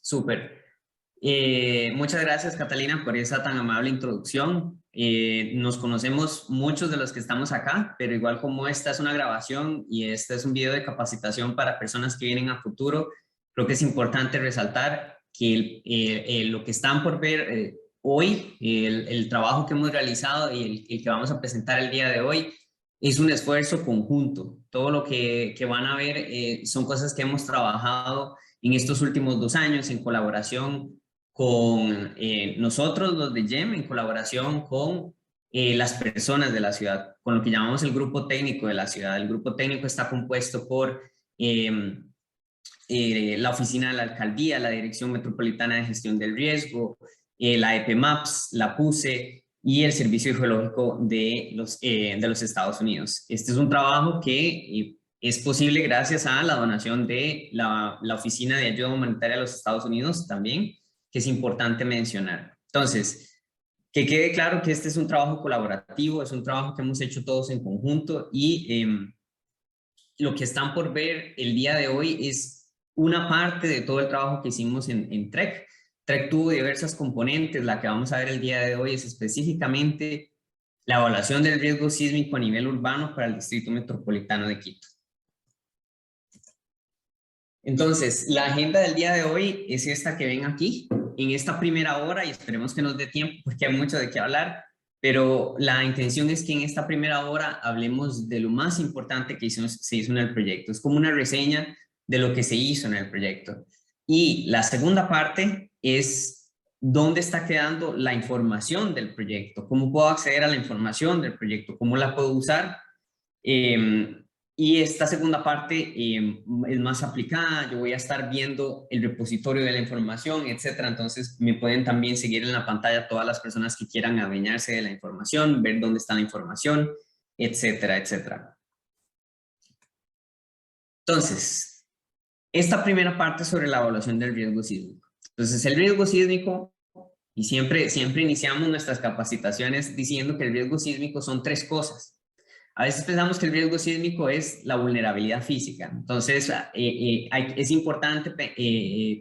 Súper. Muchas gracias, Catalina, por esa tan amable introducción. Nos conocemos muchos de los que estamos acá, pero igual como esta es una grabación y este es un video de capacitación para personas que vienen a futuro, creo que es importante resaltar que lo que están por ver hoy, el trabajo que hemos realizado y el que vamos a presentar el día de hoy, es un esfuerzo conjunto. Todo lo que van a ver son cosas que hemos trabajado en estos últimos 2 años en colaboración con nosotros, los de GEM, en colaboración con las personas de la ciudad, con lo que llamamos el grupo técnico de la ciudad. El grupo técnico está compuesto por la oficina de la alcaldía, la Dirección Metropolitana de Gestión del Riesgo, la EPMAPS, la PUCE y el Servicio Geológico de los Estados Unidos. Este es un trabajo que es posible gracias a la donación de la Oficina de Ayuda Humanitaria de los Estados Unidos también, que es importante mencionar. Entonces, que quede claro que este es un trabajo colaborativo, es un trabajo que hemos hecho todos en conjunto y lo que están por ver el día de hoy es una parte de todo el trabajo que hicimos en TREC. TREC tuvo diversas componentes, la que vamos a ver el día de hoy es específicamente la evaluación del riesgo sísmico a nivel urbano para el Distrito Metropolitano de Quito. Entonces, la agenda del día de hoy es esta que ven aquí, en esta primera hora, y esperemos que nos dé tiempo porque hay mucho de qué hablar, pero la intención es que en esta primera hora hablemos de lo más importante que se hizo en el proyecto. Es como una reseña de lo que se hizo en el proyecto. Y la segunda parte es dónde está quedando la información del proyecto, cómo puedo acceder a la información del proyecto, cómo la puedo usar. Y esta segunda parte es más aplicada, yo voy a estar viendo el repositorio de la información, etcétera. Entonces me pueden también seguir en la pantalla todas las personas que quieran adueñarse de la información, ver dónde está la información, etcétera, etcétera. Entonces, esta primera parte sobre la evaluación del riesgo sísmico. Entonces, el riesgo sísmico, y siempre iniciamos nuestras capacitaciones diciendo que el riesgo sísmico son 3 cosas. A veces pensamos que el riesgo sísmico es la vulnerabilidad física. Entonces, es importante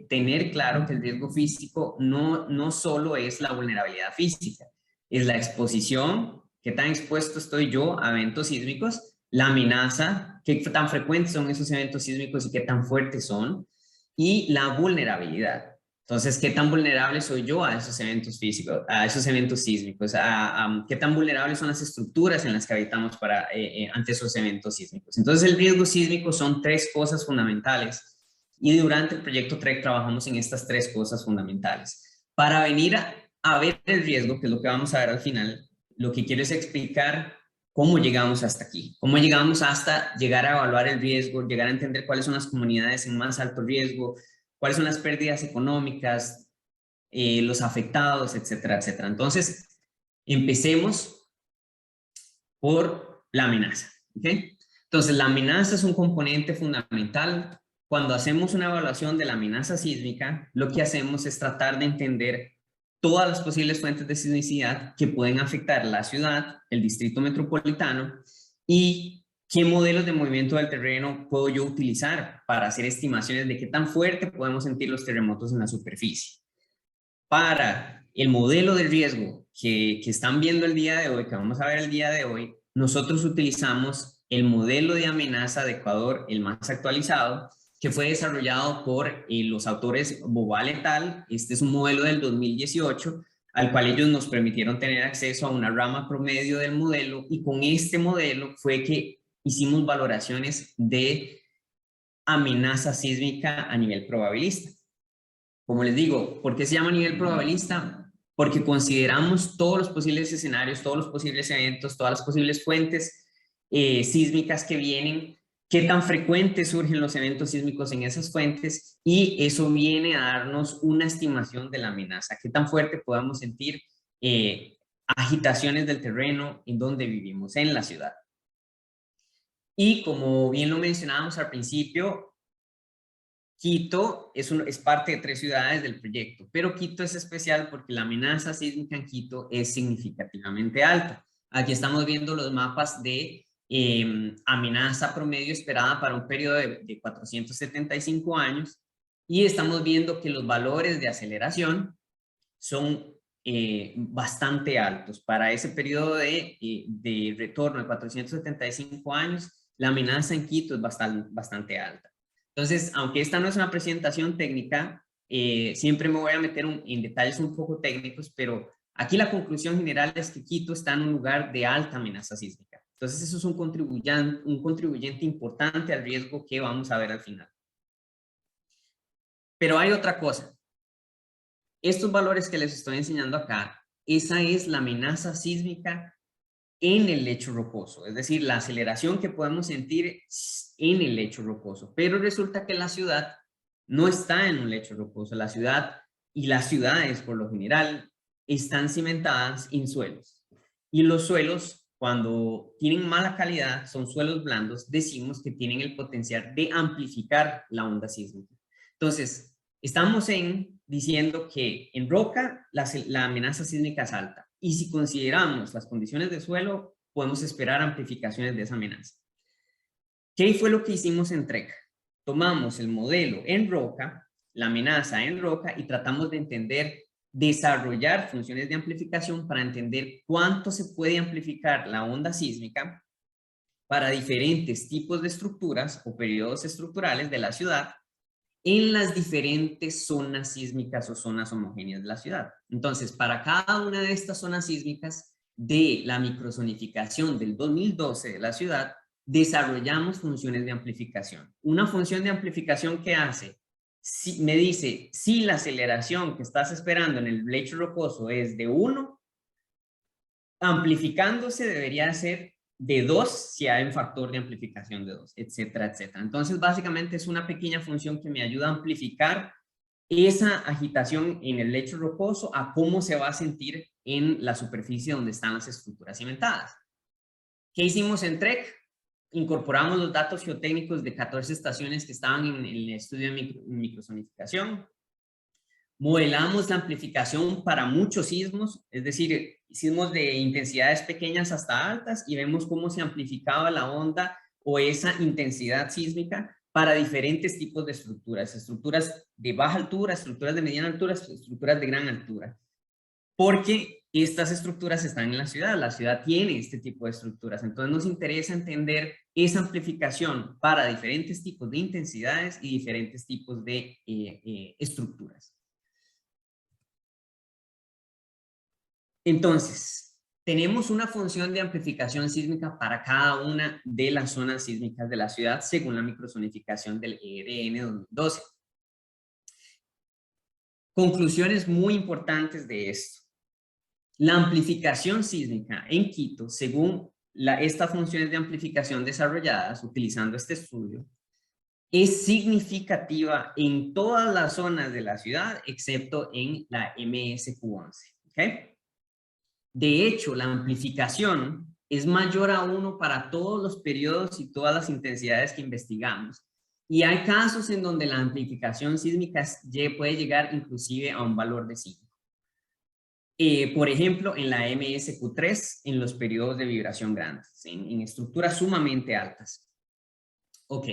tener claro que el riesgo físico no solo es la vulnerabilidad física, es la exposición, qué tan expuesto estoy yo a eventos sísmicos, la amenaza, qué tan frecuentes son esos eventos sísmicos y qué tan fuertes son, y la vulnerabilidad. Entonces, ¿qué tan vulnerable soy yo a esos eventos físicos, a esos eventos sísmicos? ¿Qué tan vulnerables son las estructuras en las que habitamos ante esos eventos sísmicos? Entonces, el riesgo sísmico son 3 cosas fundamentales y durante el proyecto TREC trabajamos en estas 3 cosas fundamentales. Para venir a ver el riesgo, que es lo que vamos a ver al final, lo que quiero es explicar cómo llegamos hasta aquí, cómo llegamos hasta llegar a evaluar el riesgo, llegar a entender cuáles son las comunidades en más alto riesgo, cuáles son las pérdidas económicas, los afectados, etcétera, etcétera. Entonces, empecemos por la amenaza. ¿Okay? Entonces, la amenaza es un componente fundamental. Cuando hacemos una evaluación de la amenaza sísmica, lo que hacemos es tratar de entender todas las posibles fuentes de sismicidad que pueden afectar la ciudad, el distrito metropolitano y qué modelos de movimiento del terreno puedo yo utilizar para hacer estimaciones de qué tan fuerte podemos sentir los terremotos en la superficie. Para el modelo de riesgo que están viendo el día de hoy, que vamos a ver el día de hoy, nosotros utilizamos el modelo de amenaza de Ecuador, el más actualizado, que fue desarrollado por los autores Bobal et al. Este es un modelo del 2018, al cual ellos nos permitieron tener acceso a una rama promedio del modelo, y con este modelo fue que hicimos valoraciones de amenaza sísmica a nivel probabilista. Como les digo, ¿por qué se llama a nivel probabilista? Porque consideramos todos los posibles escenarios, todos los posibles eventos, todas las posibles fuentes sísmicas que vienen, qué tan frecuentes surgen los eventos sísmicos en esas fuentes, y eso viene a darnos una estimación de la amenaza, qué tan fuerte podamos sentir agitaciones del terreno en donde vivimos, en la ciudad. Y como bien lo mencionábamos al principio, Quito es parte de 3 ciudades del proyecto, pero Quito es especial porque la amenaza sísmica en Quito es significativamente alta. Aquí estamos viendo los mapas de amenaza promedio esperada para un periodo de 475 años, y estamos viendo que los valores de aceleración son bastante altos. Para ese periodo de retorno de 475 años, la amenaza en Quito es bastante alta. Entonces, aunque esta no es una presentación técnica, siempre me voy a meter en detalles un poco técnicos, pero aquí la conclusión general es que Quito está en un lugar de alta amenaza sísmica. Entonces, eso es un contribuyente importante al riesgo que vamos a ver al final. Pero hay otra cosa. Estos valores que les estoy enseñando acá, esa es la amenaza sísmica en el lecho rocoso, es decir, la aceleración que podemos sentir en el lecho rocoso. Pero resulta que la ciudad no está en un lecho rocoso. La ciudad y las ciudades, por lo general, están cimentadas en suelos. Y los suelos, cuando tienen mala calidad, son suelos blandos, decimos que tienen el potencial de amplificar la onda sísmica. Entonces, estamos diciendo que en roca la amenaza sísmica es alta. Y si consideramos las condiciones de suelo, podemos esperar amplificaciones de esa amenaza. ¿Qué fue lo que hicimos en TREC? Tomamos el modelo en roca, la amenaza en roca, y tratamos de desarrollar funciones de amplificación para entender cuánto se puede amplificar la onda sísmica para diferentes tipos de estructuras o periodos estructurales de la ciudad en las diferentes zonas sísmicas o zonas homogéneas de la ciudad. Entonces, para cada una de estas zonas sísmicas de la microzonificación del 2012 de la ciudad, desarrollamos funciones de amplificación. Una función de amplificación que hace, me dice, si la aceleración que estás esperando en el lecho rocoso es de 1, amplificándose debería ser de 2 si hay un factor de amplificación de 2, etcétera, etcétera. Entonces, básicamente es una pequeña función que me ayuda a amplificar esa agitación en el lecho rocoso a cómo se va a sentir en la superficie donde están las estructuras cimentadas. ¿Qué hicimos en TREC? Incorporamos los datos geotécnicos de 14 estaciones que estaban en el estudio de microzonificación. Modelamos la amplificación para muchos sismos, es decir, sismos de intensidades pequeñas hasta altas, y vemos cómo se amplificaba la onda o esa intensidad sísmica para diferentes tipos de estructuras de baja altura, estructuras de mediana altura, estructuras de gran altura. Porque estas estructuras están en la ciudad tiene este tipo de estructuras, entonces nos interesa entender esa amplificación para diferentes tipos de intensidades y diferentes tipos de estructuras. Entonces, tenemos una función de amplificación sísmica para cada una de las zonas sísmicas de la ciudad según la microzonificación del ERN 2012. Conclusiones muy importantes de esto. La amplificación sísmica en Quito, según estas funciones de amplificación desarrolladas utilizando este estudio, es significativa en todas las zonas de la ciudad, excepto en la MSQ11. ¿Okay? De hecho, la amplificación es mayor a 1 para todos los periodos y todas las intensidades que investigamos. Y hay casos en donde la amplificación sísmica puede llegar inclusive a un valor de 5. Por ejemplo, en la MSQ3, en los periodos de vibración grandes, en estructuras sumamente altas. Ok.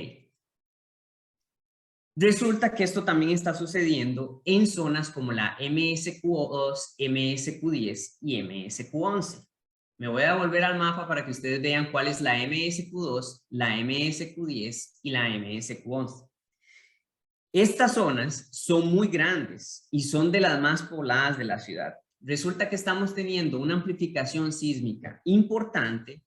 Resulta que esto también está sucediendo en zonas como la MSQ2, MSQ10 y MSQ11. Me voy a volver al mapa para que ustedes vean cuál es la MSQ2, la MSQ10 y la MSQ11. Estas zonas son muy grandes y son de las más pobladas de la ciudad. Resulta que estamos teniendo una amplificación sísmica importante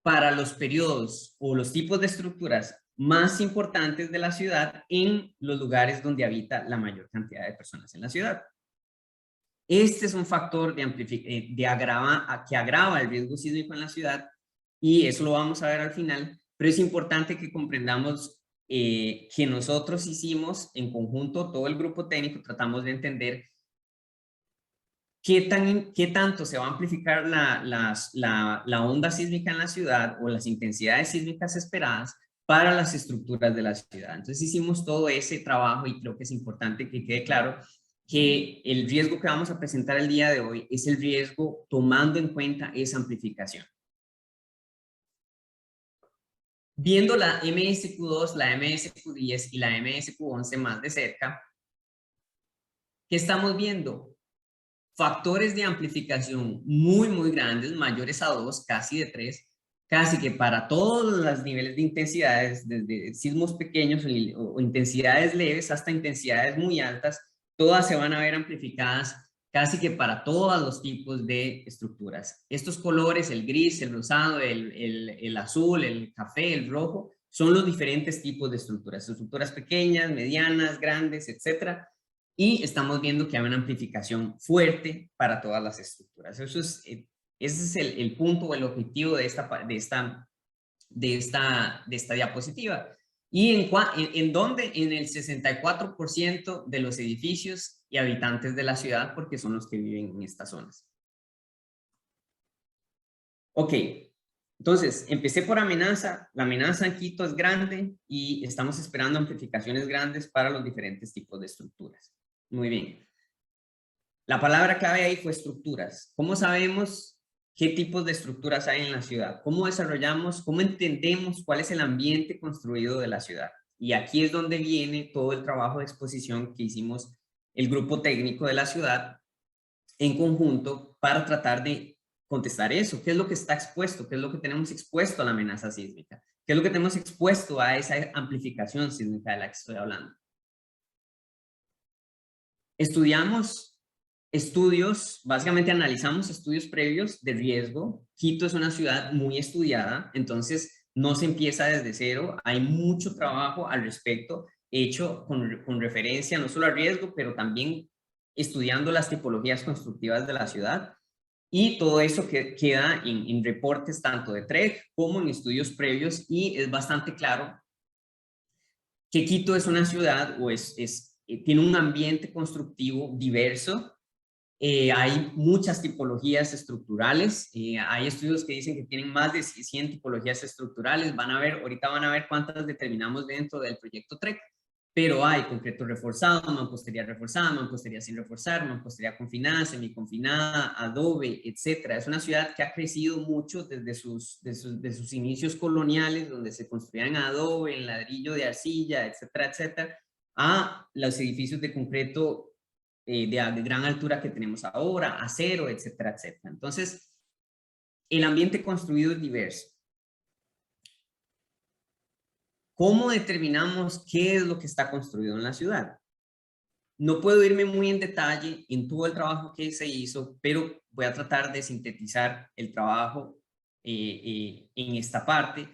para los periodos o los tipos de estructuras más importantes de la ciudad en los lugares donde habita la mayor cantidad de personas en la ciudad. Este es un factor que agrava el riesgo sísmico en la ciudad, y eso lo vamos a ver al final, pero es importante que comprendamos que nosotros hicimos en conjunto, todo el grupo técnico, tratamos de entender qué tanto se va a amplificar la onda sísmica en la ciudad o las intensidades sísmicas esperadas para las estructuras de la ciudad. Entonces hicimos todo ese trabajo y creo que es importante que quede claro que el riesgo que vamos a presentar el día de hoy es el riesgo tomando en cuenta esa amplificación. Viendo la MSQ2, la MSQ10 y la MSQ11 más de cerca, ¿qué estamos viendo? Factores de amplificación muy grandes, mayores a 2, casi de 3, casi que para todos los niveles de intensidades, desde sismos pequeños o intensidades leves hasta intensidades muy altas, todas se van a ver amplificadas casi que para todos los tipos de estructuras. Estos colores, el gris, el rosado, el azul, el café, el rojo, son los diferentes tipos de estructuras pequeñas, medianas, grandes, etcétera. Y estamos viendo que hay una amplificación fuerte para todas las estructuras. Ese es el punto o el objetivo de esta diapositiva. ¿Y en dónde? En el 64% de los edificios y habitantes de la ciudad, porque son los que viven en estas zonas. Ok, entonces empecé por amenaza. La amenaza en Quito es grande y estamos esperando amplificaciones grandes para los diferentes tipos de estructuras. Muy bien. La palabra clave ahí fue estructuras. ¿Cómo sabemos qué tipos de estructuras hay en la ciudad? ¿Cómo desarrollamos, cómo entendemos cuál es el ambiente construido de la ciudad? Y aquí es donde viene todo el trabajo de exposición que hicimos el grupo técnico de la ciudad en conjunto para tratar de contestar eso. ¿Qué es lo que está expuesto? ¿Qué es lo que tenemos expuesto a la amenaza sísmica? ¿Qué es lo que tenemos expuesto a esa amplificación sísmica de la que estoy hablando? Estudiamos estudios, básicamente analizamos estudios previos de riesgo. Quito es una ciudad muy estudiada, entonces no se empieza desde cero. Hay mucho trabajo al respecto hecho con referencia no solo al riesgo, pero también estudiando las tipologías constructivas de la ciudad. Y todo eso que queda en reportes tanto de TREC como en estudios previos, y es bastante claro que Quito es una ciudad o tiene un ambiente constructivo diverso. Hay muchas tipologías estructurales. Hay estudios que dicen que tienen más de 100 tipologías estructurales. Ahorita van a ver cuántas determinamos dentro del proyecto TREC. Pero hay concreto reforzado, mampostería reforzada, mampostería sin reforzar, mampostería confinada, semiconfinada, adobe, etcétera. Es una ciudad que ha crecido mucho desde sus inicios coloniales, donde se construían adobe, en ladrillo de arcilla, etcétera, etcétera, a los edificios de concreto de gran altura que tenemos ahora, acero, etcétera, etcétera. Entonces, el ambiente construido es diverso. ¿Cómo determinamos qué es lo que está construido en la ciudad? No puedo irme muy en detalle en todo el trabajo que se hizo, pero voy a tratar de sintetizar el trabajo en esta parte.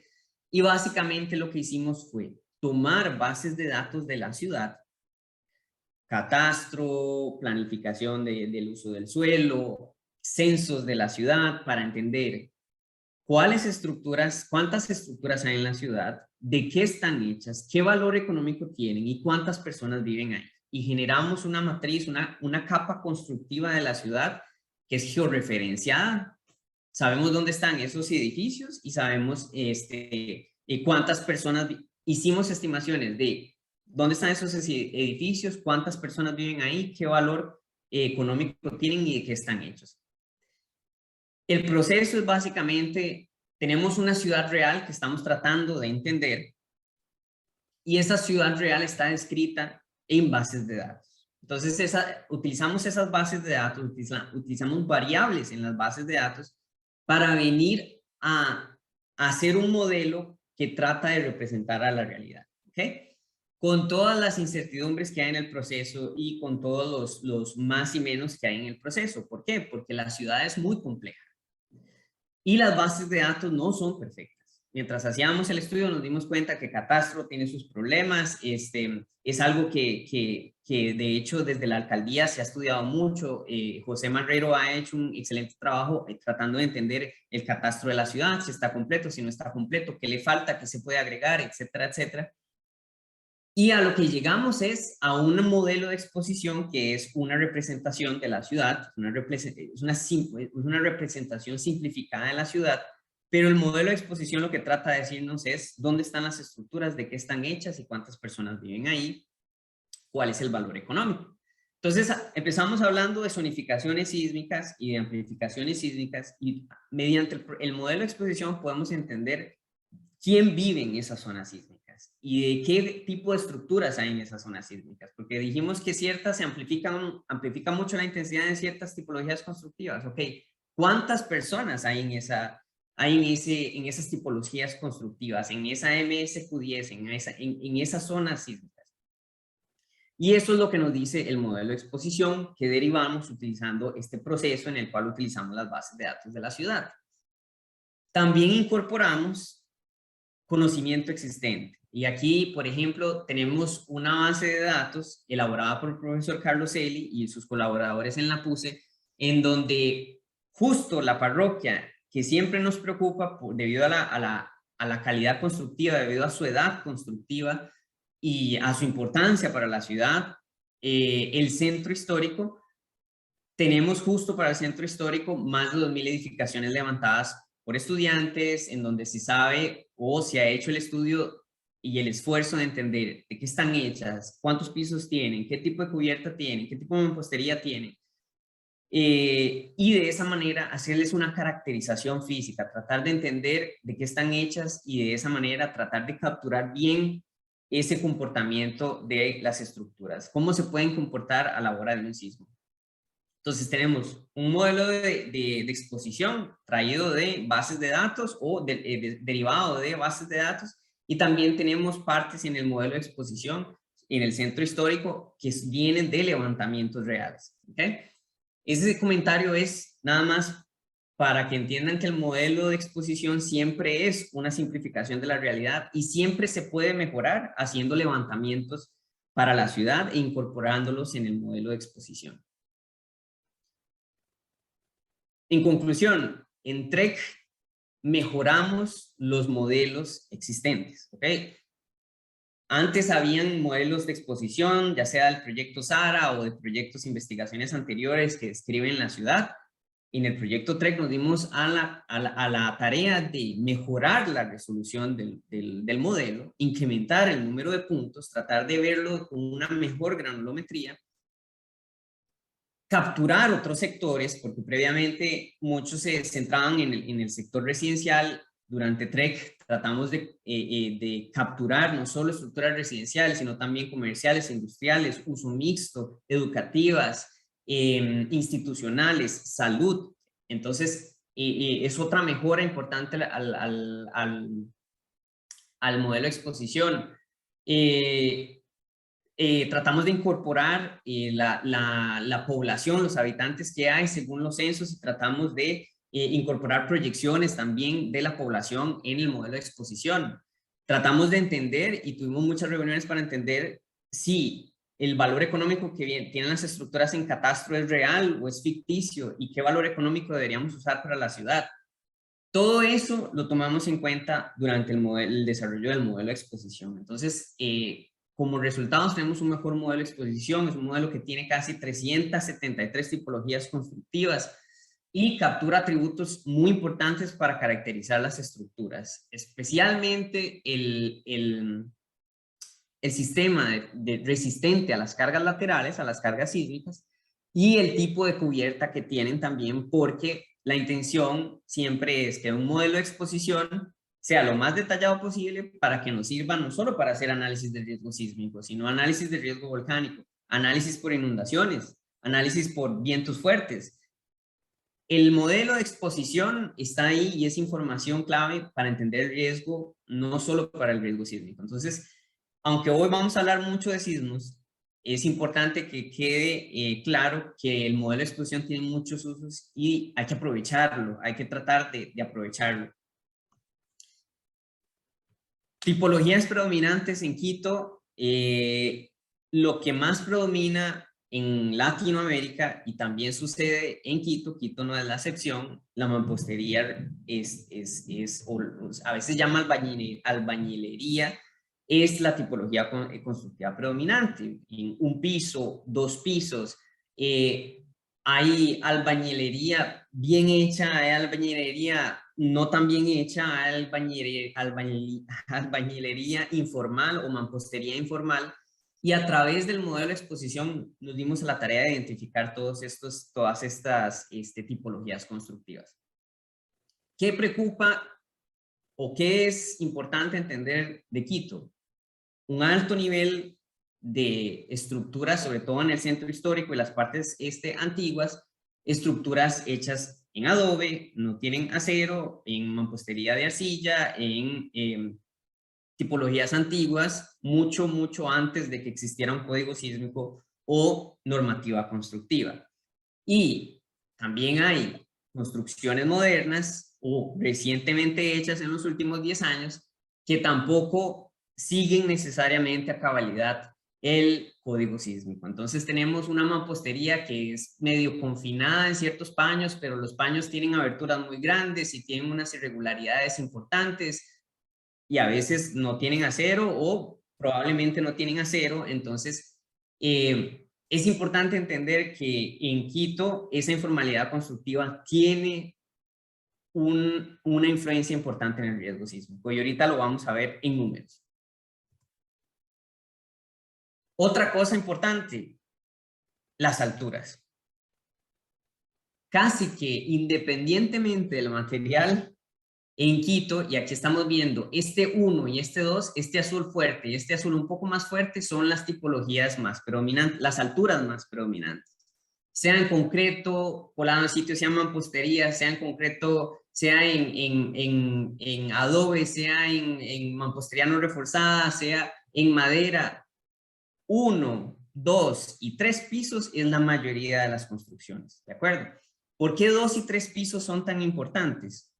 Y básicamente lo que hicimos fue tomar bases de datos de la ciudad, catastro, planificación del uso del suelo, censos de la ciudad, para entender cuántas estructuras hay en la ciudad, de qué están hechas, qué valor económico tienen y cuántas personas viven ahí. Y generamos una matriz, una capa constructiva de la ciudad que es georreferenciada. Sabemos dónde están esos edificios y sabemos cuántas personas. Hicimos estimaciones de dónde están esos edificios, cuántas personas viven ahí, qué valor económico tienen y de qué están hechos. El proceso es básicamente, tenemos una ciudad real que estamos tratando de entender y esa ciudad real está descrita en bases de datos. Entonces, utilizamos esas bases de datos, utilizamos variables en las bases de datos para venir a hacer un modelo que trata de representar a la realidad. ¿Ok? Con todas las incertidumbres que hay en el proceso y con todos los más y menos que hay en el proceso. ¿Por qué? Porque la ciudad es muy compleja y las bases de datos no son perfectas. Mientras hacíamos el estudio nos dimos cuenta que Catastro tiene sus problemas. Es algo que de hecho desde la alcaldía se ha estudiado mucho. José Marrero ha hecho un excelente trabajo tratando de entender el catastro de la ciudad, si está completo, si no está completo, qué le falta, qué se puede agregar, etcétera, etcétera. Y a lo que llegamos es a un modelo de exposición que es una representación de la ciudad, es una representación simplificada de la ciudad, pero el modelo de exposición lo que trata de decirnos es dónde están las estructuras, de qué están hechas y cuántas personas viven ahí, cuál es el valor económico. Entonces empezamos hablando de zonificaciones sísmicas y de amplificaciones sísmicas y mediante el modelo de exposición podemos entender quién vive en esas zonas sísmicas y de qué tipo de estructuras hay en esas zonas sísmicas, porque dijimos que ciertas se amplifica mucho la intensidad de ciertas tipologías constructivas. Ok, ¿cuántas personas hay en esas tipologías constructivas, en esa MSQ10, en esas zonas sísmicas? Y eso es lo que nos dice el modelo de exposición que derivamos utilizando este proceso en el cual utilizamos las bases de datos de la ciudad. También incorporamos conocimiento existente. Y aquí, por ejemplo, tenemos una base de datos elaborada por el profesor Carlos Eli y sus colaboradores en la PUSE, en donde justo la parroquia, que siempre nos preocupa debido a la calidad constructiva, debido a su edad constructiva y a su importancia para la ciudad, el centro histórico, tenemos justo para el centro histórico más de 2.000 edificaciones levantadas por estudiantes, en donde se sabe o se ha hecho el estudio y el esfuerzo de entender de qué están hechas, cuántos pisos tienen, qué tipo de cubierta tienen, qué tipo de mampostería tienen. Y de esa manera hacerles una caracterización física, tratar de entender de qué están hechas y de esa manera tratar de capturar bien ese comportamiento de las estructuras, cómo se pueden comportar a la hora de un sismo. Entonces tenemos un modelo de exposición traído de bases de datos o derivado de bases de datos, y también tenemos partes en el modelo de exposición en el centro histórico que vienen de levantamientos reales. ¿Okay? Ese comentario es nada más para que entiendan que el modelo de exposición siempre es una simplificación de la realidad y siempre se puede mejorar haciendo levantamientos para la ciudad e incorporándolos en el modelo de exposición. En conclusión, en TREC mejoramos los modelos existentes, ¿ok? Antes habían modelos de exposición, ya sea del proyecto SARA o de proyectos de investigaciones anteriores que describen la ciudad. En el proyecto TREC nos dimos a la tarea de mejorar la resolución del modelo, incrementar el número de puntos, tratar de verlo con una mejor granulometría, capturar otros sectores, porque previamente muchos se centraban en el sector residencial. Durante TREC tratamos de capturar no solo estructuras residenciales, sino también comerciales, industriales, uso mixto, educativas, institucionales, salud. Entonces, es otra mejora importante al modelo de exposición. Tratamos de incorporar la población, los habitantes que hay según los censos, y tratamos de incorporar proyecciones también de la población en el modelo de exposición. Tratamos de entender y tuvimos muchas reuniones para entender si el valor económico que tienen las estructuras en catastro es real o es ficticio y qué valor económico deberíamos usar para la ciudad. Todo eso lo tomamos en cuenta durante el desarrollo del modelo de exposición. Entonces, como resultados tenemos un mejor modelo de exposición, es un modelo que tiene casi 373 tipologías constructivas y captura atributos muy importantes para caracterizar las estructuras, especialmente el sistema resistente a las cargas laterales, a las cargas sísmicas, y el tipo de cubierta que tienen también, porque la intención siempre es que un modelo de exposición sea lo más detallado posible para que nos sirva no solo para hacer análisis de riesgo sísmico, sino análisis de riesgo volcánico, análisis por inundaciones, análisis por vientos fuertes. El modelo de exposición está ahí y es información clave para entender el riesgo, no solo para el riesgo sísmico. Entonces, aunque hoy vamos a hablar mucho de sismos, es importante que quede claro que el modelo de exposición tiene muchos usos y hay que aprovecharlo, hay que tratar de aprovecharlo. Tipologías predominantes en Quito, lo que más predomina en Latinoamérica y también sucede en Quito, Quito no es la excepción, la mampostería a veces llama albañilería, es la tipología constructiva predominante. En un piso, dos pisos, hay albañilería bien hecha, hay albañilería no tan bien hecha, hay albañilería informal o mampostería informal, y a través del modelo de exposición nos dimos a la tarea de identificar todas estas tipologías constructivas. ¿Qué preocupa o qué es importante entender de Quito? Un alto nivel de estructuras, sobre todo en el centro histórico y las partes antiguas, estructuras hechas en adobe, no tienen acero, en mampostería de arcilla, en tipologías antiguas, mucho antes de que existiera un código sísmico o normativa constructiva. Y también hay construcciones modernas o recientemente hechas en los últimos 10 años que tampoco siguen necesariamente a cabalidad el código sísmico. Entonces tenemos una mampostería que es medio confinada en ciertos paños, pero los paños tienen aberturas muy grandes y tienen unas irregularidades importantes y a veces no tienen acero o probablemente no tienen acero. Entonces, es importante entender que en Quito esa informalidad constructiva tiene una influencia importante en el riesgo sísmico y ahorita lo vamos a ver en números. Otra cosa importante, las alturas. Casi que independientemente del material, en Quito, y aquí estamos viendo este 1 y este 2, este azul fuerte y este azul un poco más fuerte son las tipologías más predominantes, las alturas más predominantes. Sea en concreto, colado en sitio, sea en mampostería, sea en concreto, sea en adobe, sea en mampostería no reforzada, sea en madera. 1, 2 y 3 pisos es la mayoría de las construcciones, ¿de acuerdo? ¿Por qué 2 y 3 pisos son tan importantes?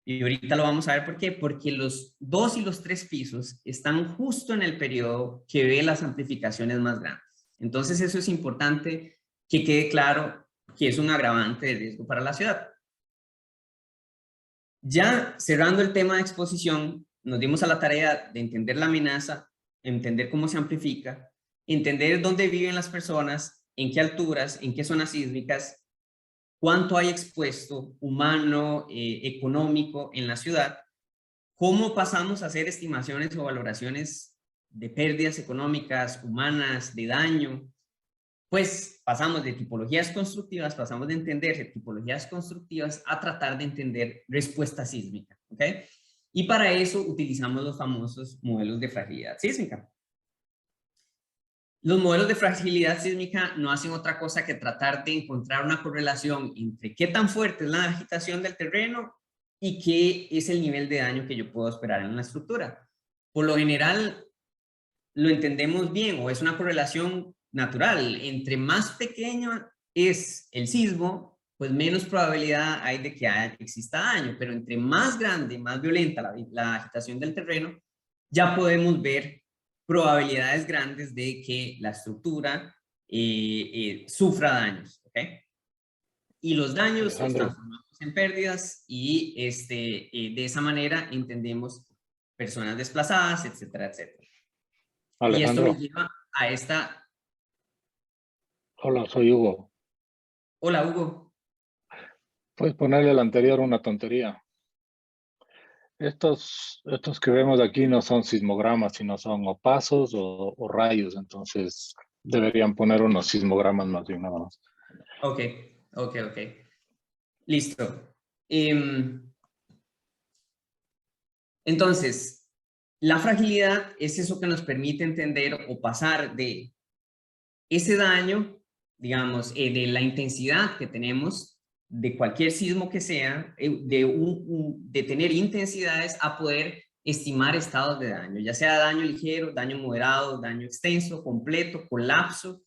Y ahorita lo vamos a ver por qué. Porque los 2 y los 3 pisos están justo en el periodo que ve las amplificaciones más grandes. Entonces eso es importante que quede claro que es un agravante de riesgo para la ciudad. Ya cerrando el tema de exposición, nos dimos a la tarea de entender la amenaza, entender cómo se amplifica, entender dónde viven las personas, en qué alturas, en qué zonas sísmicas, cuánto hay expuesto humano, económico en la ciudad, cómo pasamos a hacer estimaciones o valoraciones de pérdidas económicas, humanas, de daño. Pues pasamos de tipologías constructivas, pasamos de entender tipologías constructivas a tratar de entender respuesta sísmica, ¿ok? Y para eso utilizamos los famosos modelos de fragilidad sísmica. Los modelos de fragilidad sísmica no hacen otra cosa que tratar de encontrar una correlación entre qué tan fuerte es la agitación del terreno y qué es el nivel de daño que yo puedo esperar en una estructura. Por lo general, lo entendemos bien o es una correlación natural. Entre más pequeño es el sismo, pues menos probabilidad hay de que exista daño. Pero entre más grande, más violenta la agitación del terreno, ya podemos ver probabilidades grandes de que la estructura sufra daños, ¿ok? Y los daños los transformamos en pérdidas y de esa manera entendemos personas desplazadas, etcétera, etcétera. Y esto me Alejandro, lleva a esta... hola, soy Hugo. Hola, Hugo. Puedes ponerle al anterior una tontería. Estos que vemos aquí no son sismogramas, sino son o pasos o rayos, entonces deberían poner unos sismogramas más bien nada más. Ok. Listo. Entonces, la fragilidad es eso que nos permite entender o pasar de ese daño, digamos, de la intensidad que tenemos de cualquier sismo que sea, de tener intensidades a poder estimar estados de daño, ya sea daño ligero, daño moderado, daño extenso, completo, colapso.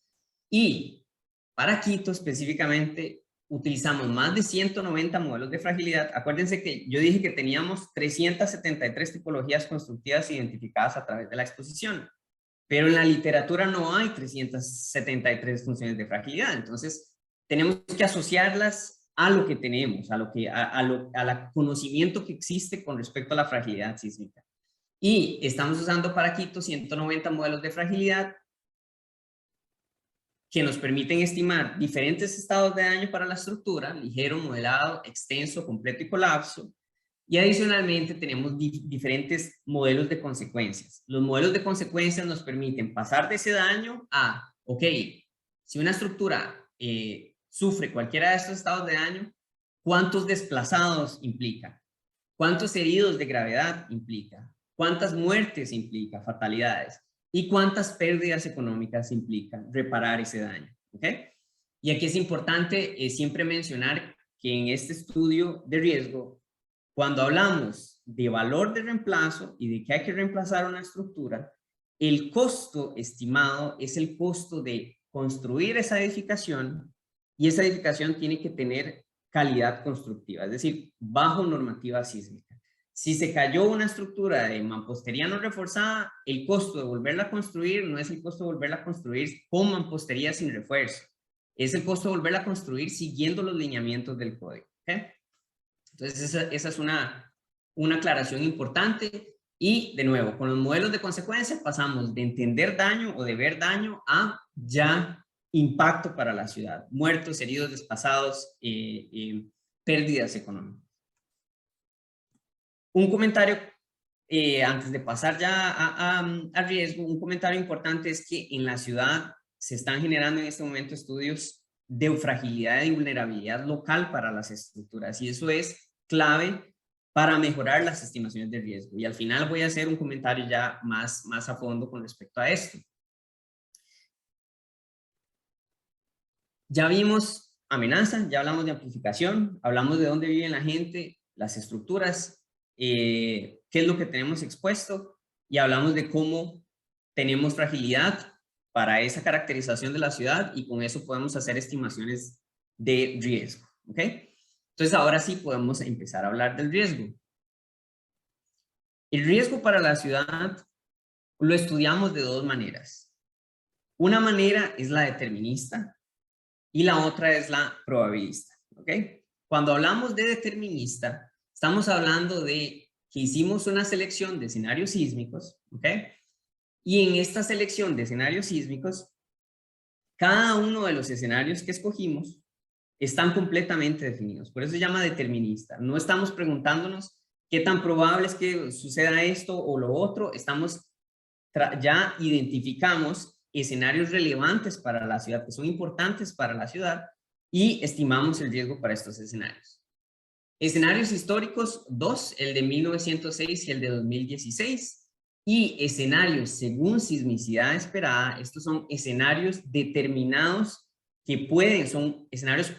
Y para Quito específicamente utilizamos más de 190 modelos de fragilidad. Acuérdense que yo dije que teníamos 373 tipologías constructivas identificadas a través de la exposición. Pero en la literatura no hay 373 funciones de fragilidad. Entonces, tenemos que asociarlas a lo que tenemos, al conocimiento que existe con respecto a la fragilidad sísmica. Y estamos usando para Quito 190 modelos de fragilidad que nos permiten estimar diferentes estados de daño para la estructura, ligero, moderado, extenso, completo y colapso. Y adicionalmente tenemos diferentes modelos de consecuencias. Los modelos de consecuencias nos permiten pasar de ese daño a, ok, si una estructura sufre cualquiera de estos estados de daño, ¿cuántos desplazados implica? cuántos heridos de gravedad implica, cuántas muertes implica, fatalidades, y cuántas pérdidas económicas implica reparar ese daño. ¿Ok? Y aquí es importante siempre mencionar que en este estudio de riesgo, cuando hablamos de valor de reemplazo y de que hay que reemplazar una estructura, el costo estimado es el costo de construir esa edificación, y esa edificación tiene que tener calidad constructiva, es decir, bajo normativa sísmica. Si se cayó una estructura de mampostería no reforzada, el costo de volverla a construir no es el costo de volverla a construir con mampostería sin refuerzo, es el costo de volverla a construir siguiendo los lineamientos del código. ¿Okay? Entonces esa es una aclaración importante. Y de nuevo, con los modelos de consecuencia pasamos de entender daño o de ver daño a ya impacto para la ciudad, muertos, heridos, desplazados, pérdidas económicas. Un comentario, antes de pasar ya a riesgo, un comentario importante es que en la ciudad se están generando en este momento estudios de fragilidad y vulnerabilidad local para las estructuras, y eso es clave para mejorar las estimaciones de riesgo. Y al final voy a hacer un comentario ya más a fondo con respecto a esto. Ya vimos amenaza, ya hablamos de amplificación, hablamos de dónde vive la gente, las estructuras, qué es lo que tenemos expuesto, y hablamos de cómo tenemos fragilidad para esa caracterización de la ciudad, y con eso podemos hacer estimaciones de riesgo. ¿Ok? Entonces ahora sí podemos empezar a hablar del riesgo. El riesgo para la ciudad lo estudiamos de dos maneras. Una manera es la determinista y la otra es la probabilista. ¿Ok? Cuando hablamos de determinista, estamos hablando de que hicimos una selección de escenarios sísmicos, ¿ok? Y en esta selección de escenarios sísmicos, cada uno de los escenarios que escogimos están completamente definidos. Por eso se llama determinista. No estamos preguntándonos qué tan probable es que suceda esto o lo otro. Ya identificamos escenarios relevantes para la ciudad, que son importantes para la ciudad, y estimamos el riesgo para estos escenarios. Escenarios históricos, dos, el de 1906 y el de 2016. Y escenarios según sismicidad esperada, estos son escenarios determinados que son escenarios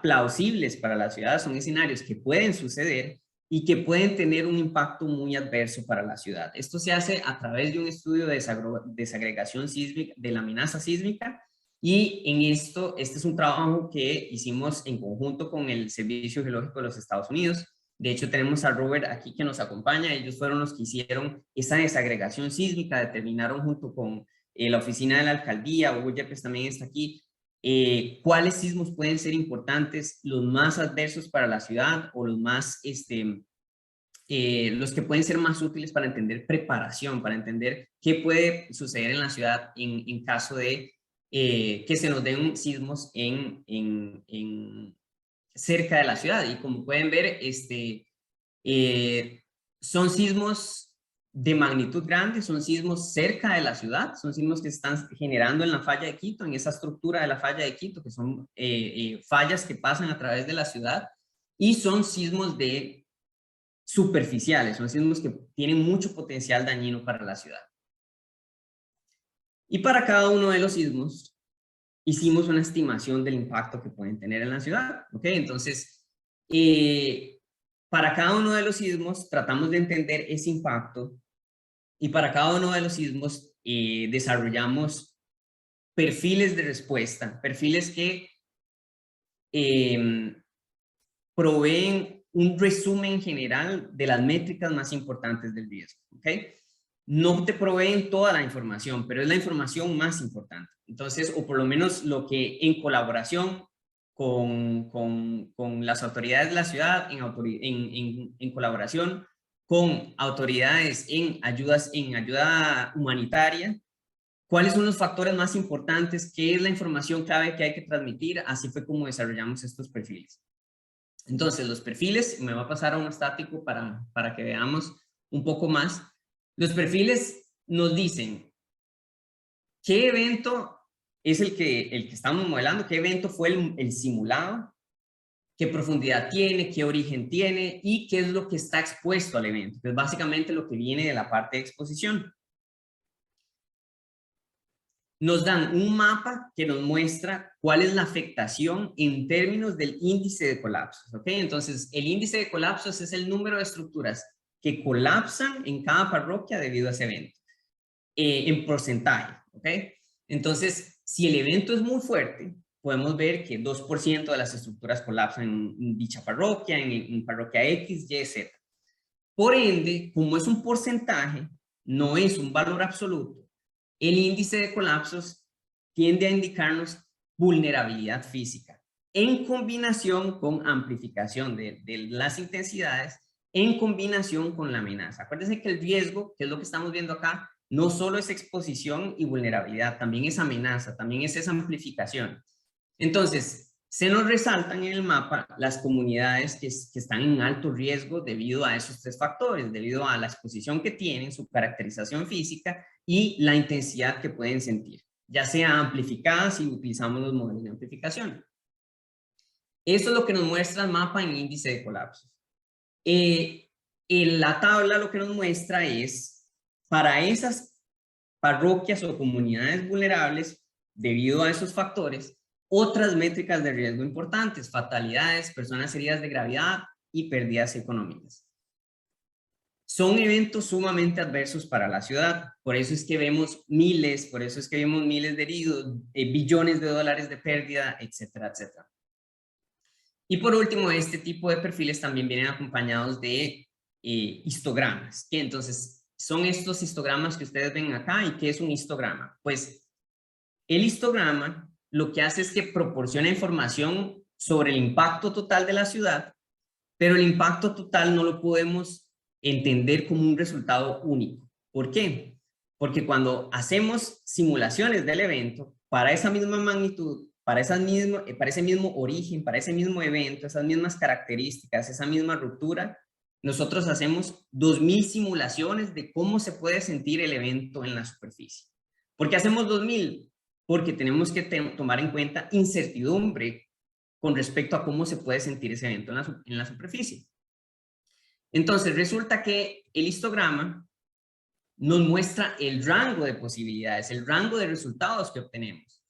plausibles para la ciudad, son escenarios que pueden suceder y que pueden tener un impacto muy adverso para la ciudad. Esto se hace a través de un estudio de desagregación sísmica, de la amenaza sísmica, y en este es un trabajo que hicimos en conjunto con el Servicio Geológico de los Estados Unidos. De hecho, tenemos a Robert aquí que nos acompaña. Ellos fueron los que hicieron esa desagregación sísmica, determinaron junto con la oficina de la alcaldía, Hugo Yepes también está aquí, cuáles sismos pueden ser importantes, los más adversos para la ciudad o los los que pueden ser más útiles para entender preparación, para entender qué puede suceder en la ciudad en caso de que se nos den sismos cerca de la ciudad. Y como pueden ver, son sismos de magnitud grande, son sismos cerca de la ciudad, son sismos que se están generando en la falla de Quito, en esa estructura de la falla de Quito, que son fallas que pasan a través de la ciudad, y son sismos superficiales, son sismos que tienen mucho potencial dañino para la ciudad. Y para cada uno de los sismos hicimos una estimación del impacto que pueden tener en la ciudad. ¿Ok? Entonces, para cada uno de los sismos tratamos de entender ese impacto, y para cada uno de los sismos desarrollamos perfiles de respuesta, perfiles que proveen un resumen general de las métricas más importantes del riesgo. ¿Ok? No te proveen toda la información, pero es la información más importante. Entonces, o por lo menos lo que en colaboración con las autoridades de la ciudad, en colaboración con autoridades en ayuda humanitaria, cuáles son los factores más importantes, qué es la información clave que hay que transmitir. Así fue como desarrollamos estos perfiles. Entonces, los perfiles, me va a pasar a un estático para que veamos un poco más. Los perfiles nos dicen qué evento es el que estamos modelando, qué evento fue el simulado, qué profundidad tiene, qué origen tiene y qué es lo que está expuesto al evento. Es básicamente lo que viene de la parte de exposición. Nos dan un mapa que nos muestra cuál es la afectación en términos del índice de colapsos, ¿ok? Entonces, el índice de colapsos es el número de estructuras que colapsan en cada parroquia debido a ese evento, en porcentaje, ¿ok? Entonces, si el evento es muy fuerte, podemos ver que 2% de las estructuras colapsan en dicha parroquia, en parroquia X, Y, Z. Por ende, como es un porcentaje, no es un valor absoluto, el índice de colapsos tiende a indicarnos vulnerabilidad física, en combinación con amplificación de las intensidades, en combinación con la amenaza. Acuérdense que el riesgo, que es lo que estamos viendo acá, no solo es exposición y vulnerabilidad, también es amenaza, también es esa amplificación. Entonces, se nos resaltan en el mapa las comunidades que están en alto riesgo debido a esos tres factores, debido a la exposición que tienen, su caracterización física y la intensidad que pueden sentir, ya sea amplificada si utilizamos los modelos de amplificación. Esto es lo que nos muestra el mapa en índice de colapsos. En la tabla lo que nos muestra es, para esas parroquias o comunidades vulnerables, debido a esos factores, otras métricas de riesgo importantes: fatalidades, personas heridas de gravedad y pérdidas económicas. Son eventos sumamente adversos para la ciudad, por eso es que vemos miles de heridos, billones de dólares de pérdida, etcétera, etcétera. Y por último, este tipo de perfiles también vienen acompañados de histogramas, que entonces son estos histogramas que ustedes ven acá. ¿Y qué es un histograma? Pues el histograma lo que hace es que proporciona información sobre el impacto total de la ciudad, pero el impacto total no lo podemos entender como un resultado único. ¿Por qué? Porque cuando hacemos simulaciones del evento, para esa misma magnitud, para ese mismo origen, para ese mismo evento, esas mismas características, esa misma ruptura, nosotros hacemos 2000 simulaciones de cómo se puede sentir el evento en la superficie. ¿Por qué hacemos 2000? Porque tenemos que tomar en cuenta incertidumbre con respecto a cómo se puede sentir ese evento en la superficie. Entonces, resulta que el histograma nos muestra el rango de posibilidades, el rango de resultados que obtenemos.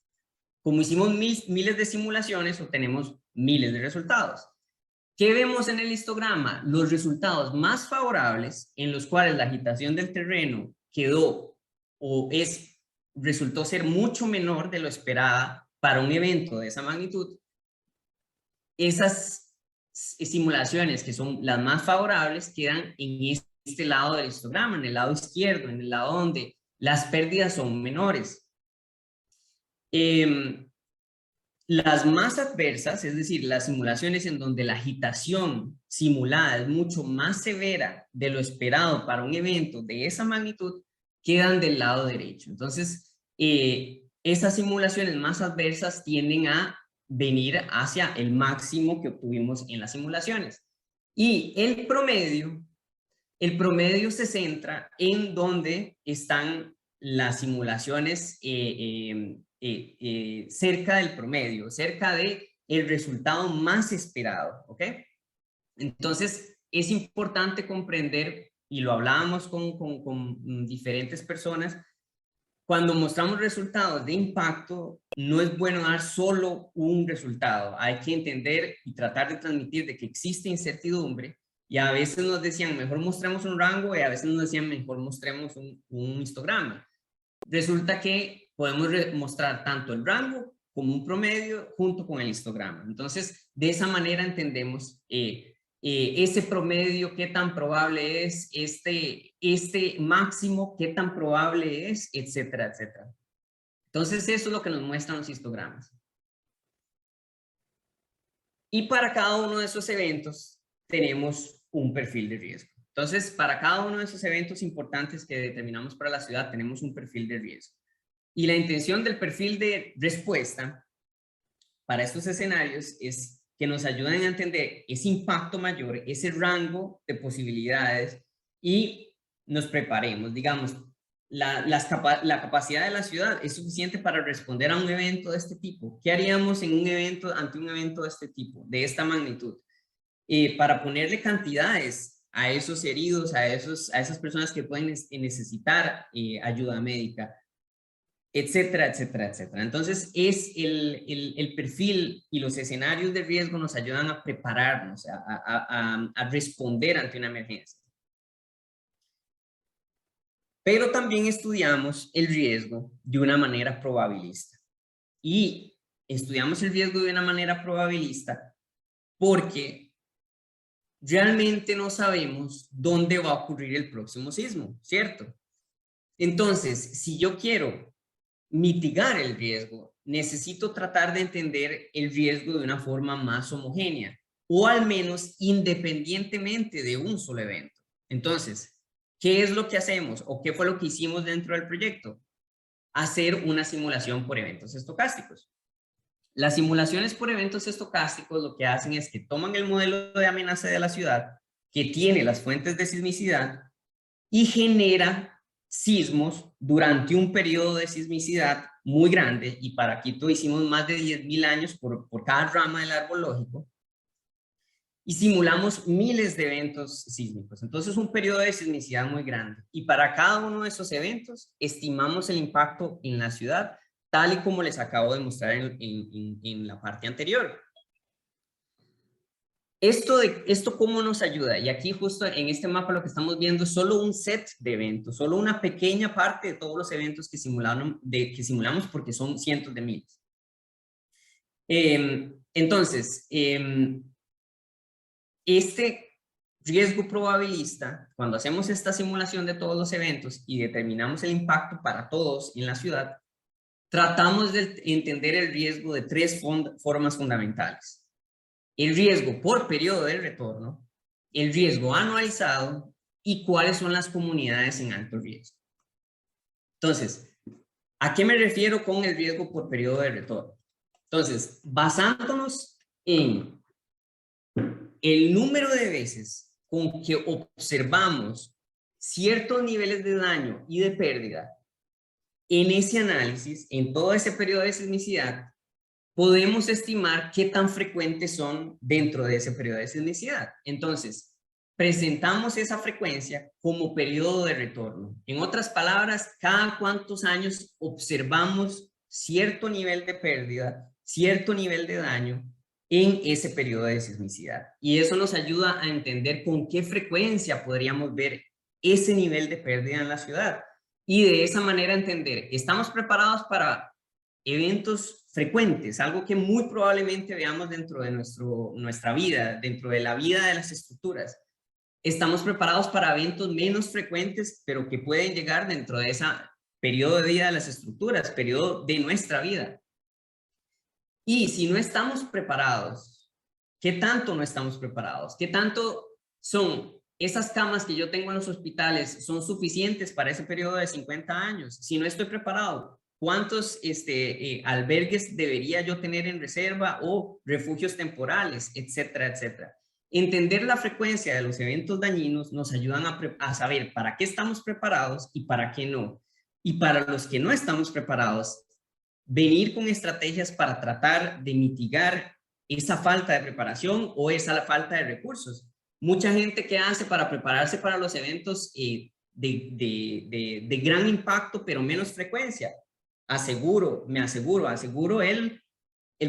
Como hicimos miles de simulaciones, obtenemos miles de resultados. ¿Qué vemos en el histograma? Los resultados más favorables, en los cuales la agitación del terreno quedó resultó ser mucho menor de lo esperada para un evento de esa magnitud. Esas simulaciones que son las más favorables quedan en este lado del histograma, en el lado izquierdo, en el lado donde las pérdidas son menores. Las más adversas, es decir, las simulaciones en donde la agitación simulada es mucho más severa de lo esperado para un evento de esa magnitud, quedan del lado derecho. Entonces, esas simulaciones más adversas tienden a venir hacia el máximo que obtuvimos en las simulaciones. Y el promedio se centra en donde están las simulaciones cerca del promedio, cerca del resultado más esperado, ¿ok? Entonces, es importante comprender, y lo hablábamos con diferentes personas, cuando mostramos resultados de impacto, no es bueno dar solo un resultado. Hay que entender y tratar de transmitir de que existe incertidumbre, y a veces nos decían, mejor mostremos un rango, y a veces nos decían, mejor mostremos un histograma. Resulta que podemos mostrar tanto el rango como un promedio junto con el histograma. Entonces, de esa manera entendemos ese promedio, qué tan probable es, este máximo, qué tan probable es, etcétera, etcétera. Entonces, eso es lo que nos muestran los histogramas. Y para cada uno de esos eventos tenemos un perfil de riesgo. Entonces, para cada uno de esos eventos importantes que determinamos para la ciudad, tenemos un perfil de riesgo. Y la intención del perfil de respuesta para estos escenarios es que nos ayuden a entender ese impacto mayor, ese rango de posibilidades, y nos preparemos. Digamos, la capacidad de la ciudad es suficiente para responder a un evento de este tipo. ¿Qué haríamos en un evento, ante un evento de este tipo, de esta magnitud? Para ponerle cantidades a esos heridos, a esas personas que pueden necesitar ayuda médica, etcétera, etcétera, etcétera. Entonces, es el perfil y los escenarios de riesgo nos ayudan a prepararnos, a responder ante una emergencia. Pero también estudiamos el riesgo de una manera probabilista. Y estudiamos el riesgo de una manera probabilista porque realmente no sabemos dónde va a ocurrir el próximo sismo, ¿cierto? Entonces, si yo quiero mitigar el riesgo, necesito tratar de entender el riesgo de una forma más homogénea, o al menos independientemente de un solo evento. Entonces, ¿qué es lo que hacemos o qué fue lo que hicimos dentro del proyecto? Hacer una simulación por eventos estocásticos. Las simulaciones por eventos estocásticos lo que hacen es que toman el modelo de amenaza de la ciudad, que tiene las fuentes de sismicidad, y genera sismos durante un periodo de sismicidad muy grande, y para Quito hicimos más de 10.000 años por cada rama del árbol lógico, y simulamos miles de eventos sísmicos. Entonces, un periodo de sismicidad muy grande. Y para cada uno de esos eventos, estimamos el impacto en la ciudad, tal y como les acabo de mostrar en la parte anterior. Esto ¿cómo nos ayuda? Y aquí justo en este mapa lo que estamos viendo es solo un set de eventos, solo una pequeña parte de todos los eventos que simulamos porque son cientos de miles. Entonces, este riesgo probabilista, cuando hacemos esta simulación de todos los eventos y determinamos el impacto para todos en la ciudad, tratamos de entender el riesgo de tres formas fundamentales. El riesgo por periodo de retorno, el riesgo anualizado y cuáles son las comunidades en alto riesgo. Entonces, ¿a qué me refiero con el riesgo por periodo de retorno? Entonces, basándonos en el número de veces con que observamos ciertos niveles de daño y de pérdida en ese análisis, en todo ese periodo de sismicidad, podemos estimar qué tan frecuentes son dentro de ese periodo de sismicidad. Entonces, presentamos esa frecuencia como periodo de retorno. En otras palabras, cada cuántos años observamos cierto nivel de pérdida, cierto nivel de daño en ese periodo de sismicidad. Y eso nos ayuda a entender con qué frecuencia podríamos ver ese nivel de pérdida en la ciudad. Y de esa manera entender, ¿estamos preparados para eventos frecuentes, algo que muy probablemente veamos dentro de nuestra vida, dentro de la vida de las estructuras? ¿Estamos preparados para eventos menos frecuentes, pero que pueden llegar dentro de ese periodo de vida de las estructuras, periodo de nuestra vida? Y si no estamos preparados, ¿qué tanto no estamos preparados? ¿Qué tanto son esas camas que yo tengo en los hospitales son suficientes para ese periodo de 50 años? Si no estoy preparado, ¿cuántos albergues debería yo tener en reserva o refugios temporales, etcétera, etcétera? Entender la frecuencia de los eventos dañinos nos ayudan a saber para qué estamos preparados y para qué no. Y para los que no estamos preparados, venir con estrategias para tratar de mitigar esa falta de preparación o esa falta de recursos. Mucha gente que hace para prepararse para los eventos de gran impacto, pero menos frecuencia. Aseguro el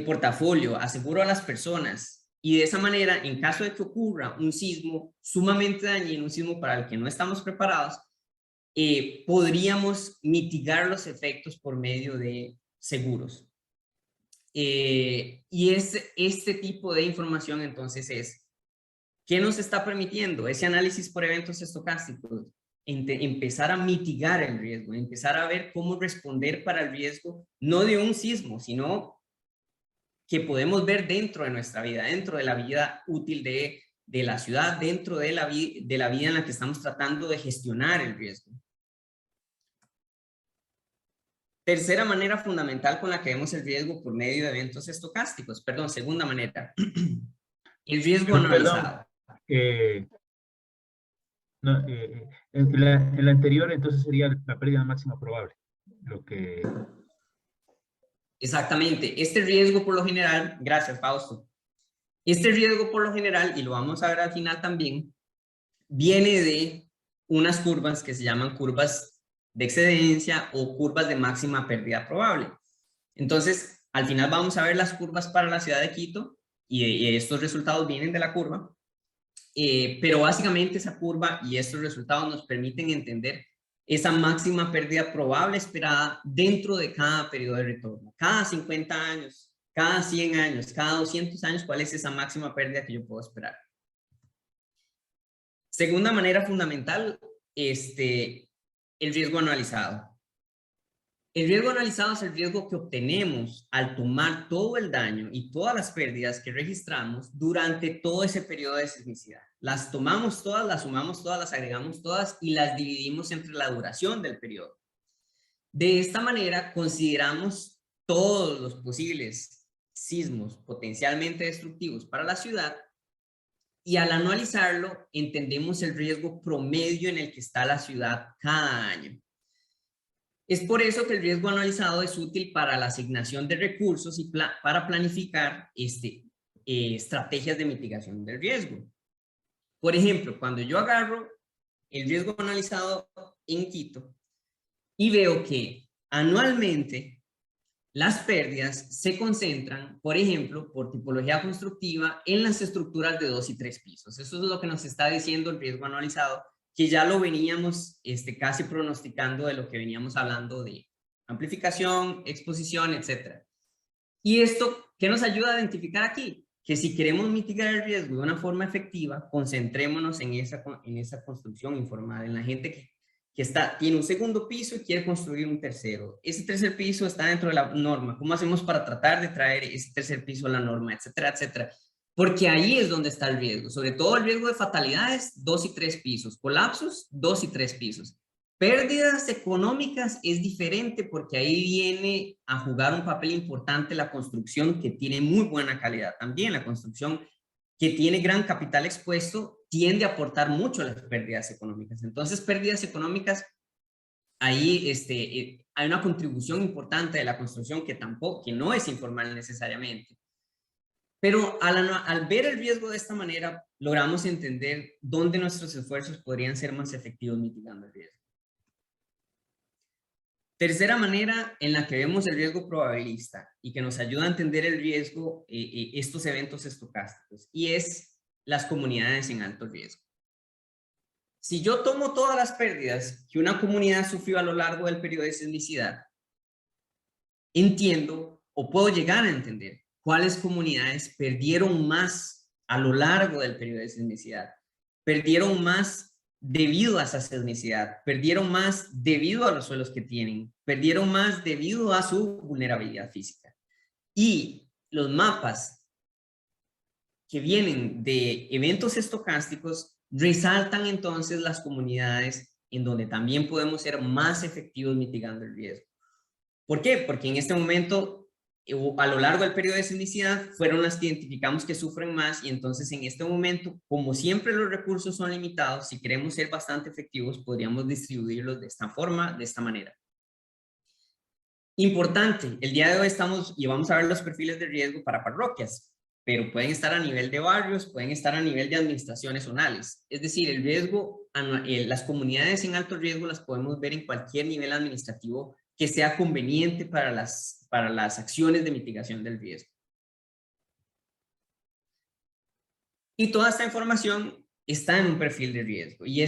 portafolio, aseguro a las personas. Y de esa manera, en caso de que ocurra un sismo sumamente dañino, un sismo para el que no estamos preparados, podríamos mitigar los efectos por medio de seguros. Y este tipo de información entonces es, ¿qué nos está permitiendo? Ese análisis por eventos estocásticos, empezar a mitigar el riesgo, empezar a ver cómo responder para el riesgo, no de un sismo, sino que podemos ver dentro de nuestra vida, dentro de la vida útil de la ciudad, dentro de la vida en la que estamos tratando de gestionar el riesgo. Tercera manera fundamental con la que vemos el riesgo por medio de eventos estocásticos. Perdón, segunda manera. El riesgo Perdón, anualizado. No, el anterior entonces sería la pérdida máxima probable. Lo que... Exactamente. Este riesgo por lo general, gracias Fausto, este riesgo por lo general, y lo vamos a ver al final también, viene de unas curvas que se llaman curvas de excedencia o curvas de máxima pérdida probable. Entonces, al final vamos a ver las curvas para la ciudad de Quito y estos resultados vienen de la curva, pero básicamente esa curva y estos resultados nos permiten entender esa máxima pérdida probable esperada dentro de cada periodo de retorno. Cada 50 años, cada 100 años, cada 200 años, ¿cuál es esa máxima pérdida que yo puedo esperar? Segunda manera fundamental, el riesgo anualizado. El riesgo anualizado es el riesgo que obtenemos al tomar todo el daño y todas las pérdidas que registramos durante todo ese periodo de sismicidad. Las tomamos todas, las sumamos todas, las agregamos todas y las dividimos entre la duración del periodo. De esta manera consideramos todos los posibles sismos potencialmente destructivos para la ciudad y al anualizarlo entendemos el riesgo promedio en el que está la ciudad cada año. Es por eso que el riesgo anualizado es útil para la asignación de recursos y para planificar estrategias de mitigación del riesgo. Por ejemplo, cuando yo agarro el riesgo anualizado en Quito y veo que anualmente las pérdidas se concentran, por ejemplo, por tipología constructiva en las estructuras de 2 y 3 pisos. Eso es lo que nos está diciendo el riesgo anualizado, que ya lo veníamos casi pronosticando de lo que veníamos hablando de amplificación, exposición, etc. Y esto, ¿qué nos ayuda a identificar aquí? Que si queremos mitigar el riesgo de una forma efectiva, concentrémonos en esa construcción informal, en la gente que tiene un segundo piso y quiere construir un tercero. Ese tercer piso está dentro de la norma. ¿Cómo hacemos para tratar de traer ese tercer piso a la norma, etcétera, etcétera? Porque ahí es donde está el riesgo, sobre todo el riesgo de fatalidades, 2 y 3 pisos, colapsos, 2 y 3 pisos. Pérdidas económicas es diferente porque ahí viene a jugar un papel importante la construcción que tiene muy buena calidad. También la construcción que tiene gran capital expuesto tiende a aportar mucho a las pérdidas económicas. Entonces, pérdidas económicas, ahí hay una contribución importante de la construcción que no es informal necesariamente. Pero al ver el riesgo de esta manera, logramos entender dónde nuestros esfuerzos podrían ser más efectivos mitigando el riesgo. Tercera manera en la que vemos el riesgo probabilista y que nos ayuda a entender el riesgo, estos eventos estocásticos, y es las comunidades en alto riesgo. Si yo tomo todas las pérdidas que una comunidad sufrió a lo largo del periodo de sismicidad, entiendo o puedo llegar a entender cuáles comunidades perdieron más a lo largo del periodo de sismicidad, perdieron más debido a esa sismicidad, perdieron más debido a los suelos que tienen, perdieron más debido a su vulnerabilidad física. Y los mapas que vienen de eventos estocásticos resaltan entonces las comunidades en donde también podemos ser más efectivos mitigando el riesgo. ¿Por qué? Porque en este momento, a lo largo del periodo de sismicidad, fueron las que identificamos que sufren más y entonces en este momento, como siempre los recursos son limitados, si queremos ser bastante efectivos, podríamos distribuirlos de esta forma, de esta manera. Importante, el día de hoy y vamos a ver los perfiles de riesgo para parroquias, pero pueden estar a nivel de barrios, pueden estar a nivel de administraciones zonales. Es decir, el riesgo, las comunidades en alto riesgo las podemos ver en cualquier nivel administrativo que sea conveniente para las acciones de mitigación del riesgo. Y toda esta información está en un perfil de riesgo. Y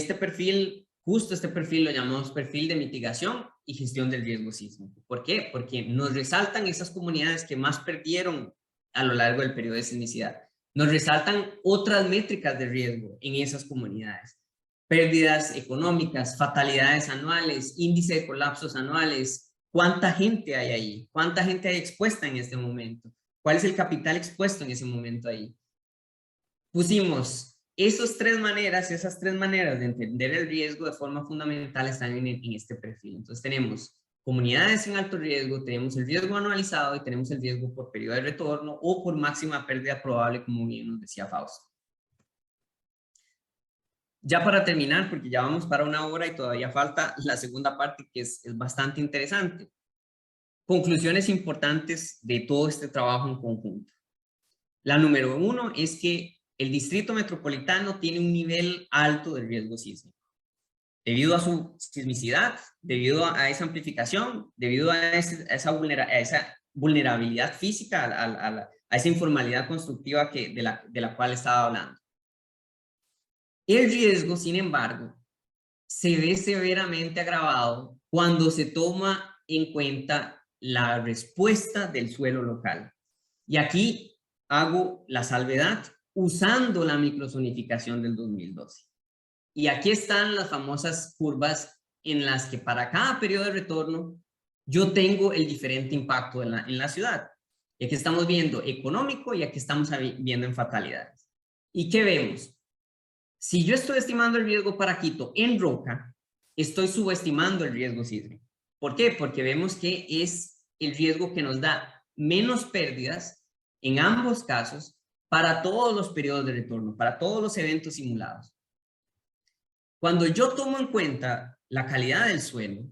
justo este perfil lo llamamos perfil de mitigación y gestión del riesgo sísmico. ¿Por qué? Porque nos resaltan esas comunidades que más perdieron a lo largo del periodo de sismicidad. Nos resaltan otras métricas de riesgo en esas comunidades. Pérdidas económicas, fatalidades anuales, índice de colapsos anuales, cuánta gente hay ahí, cuánta gente hay expuesta en este momento, cuál es el capital expuesto en ese momento ahí. Pusimos esas tres maneras de entender el riesgo de forma fundamental están en este perfil. Entonces tenemos comunidades en alto riesgo, tenemos el riesgo anualizado y tenemos el riesgo por periodo de retorno o por máxima pérdida probable, como bien nos decía Fausto. Ya para terminar, porque ya vamos para 1 hora y todavía falta la segunda parte que es bastante interesante. Conclusiones importantes de todo este trabajo en conjunto. La número 1 es que el distrito metropolitano tiene un nivel alto de riesgo sísmico. Debido a su sismicidad, debido a esa amplificación, debido a esa vulnerabilidad física, a esa informalidad constructiva de la cual estaba hablando. El riesgo, sin embargo, se ve severamente agravado cuando se toma en cuenta la respuesta del suelo local. Y aquí hago la salvedad usando la microzonificación del 2012. Y aquí están las famosas curvas en las que para cada periodo de retorno yo tengo el diferente impacto en la ciudad. Y aquí estamos viendo económico y aquí estamos viendo en fatalidades. ¿Y qué vemos? Si yo estoy estimando el riesgo para Quito en roca, estoy subestimando el riesgo sísmico. ¿Por qué? Porque vemos que es el riesgo que nos da menos pérdidas en ambos casos para todos los periodos de retorno, para todos los eventos simulados. Cuando yo tomo en cuenta la calidad del suelo,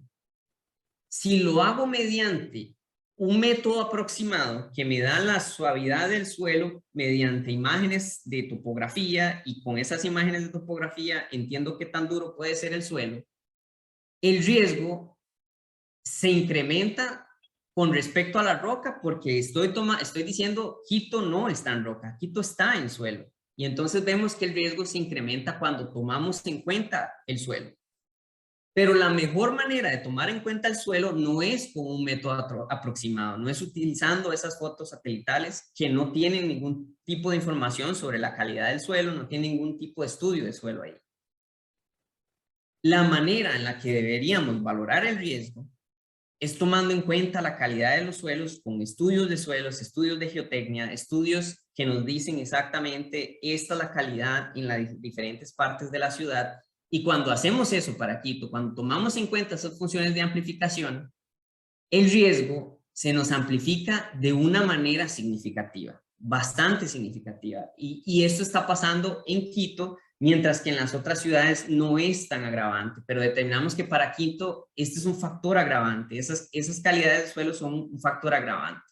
si lo hago mediante un método aproximado que me da la suavidad del suelo mediante imágenes de topografía, y con esas imágenes de topografía entiendo qué tan duro puede ser el suelo, el riesgo se incrementa con respecto a la roca, porque estoy diciendo Quito no está en roca, Quito está en suelo. Y entonces vemos que el riesgo se incrementa cuando tomamos en cuenta el suelo. Pero la mejor manera de tomar en cuenta el suelo no es con un método aproximado, no es utilizando esas fotos satelitales que no tienen ningún tipo de información sobre la calidad del suelo, no tienen ningún tipo de estudio de suelo ahí. La manera en la que deberíamos valorar el riesgo es tomando en cuenta la calidad de los suelos con estudios de suelos, estudios de geotecnia, estudios que nos dicen exactamente esta es la calidad en las diferentes partes de la ciudad. Y cuando hacemos eso para Quito, cuando tomamos en cuenta esas funciones de amplificación, el riesgo se nos amplifica de una manera significativa, bastante significativa. Y esto está pasando en Quito, mientras que en las otras ciudades no es tan agravante, pero determinamos que para Quito este es un factor agravante, esas calidades de suelo son un factor agravante.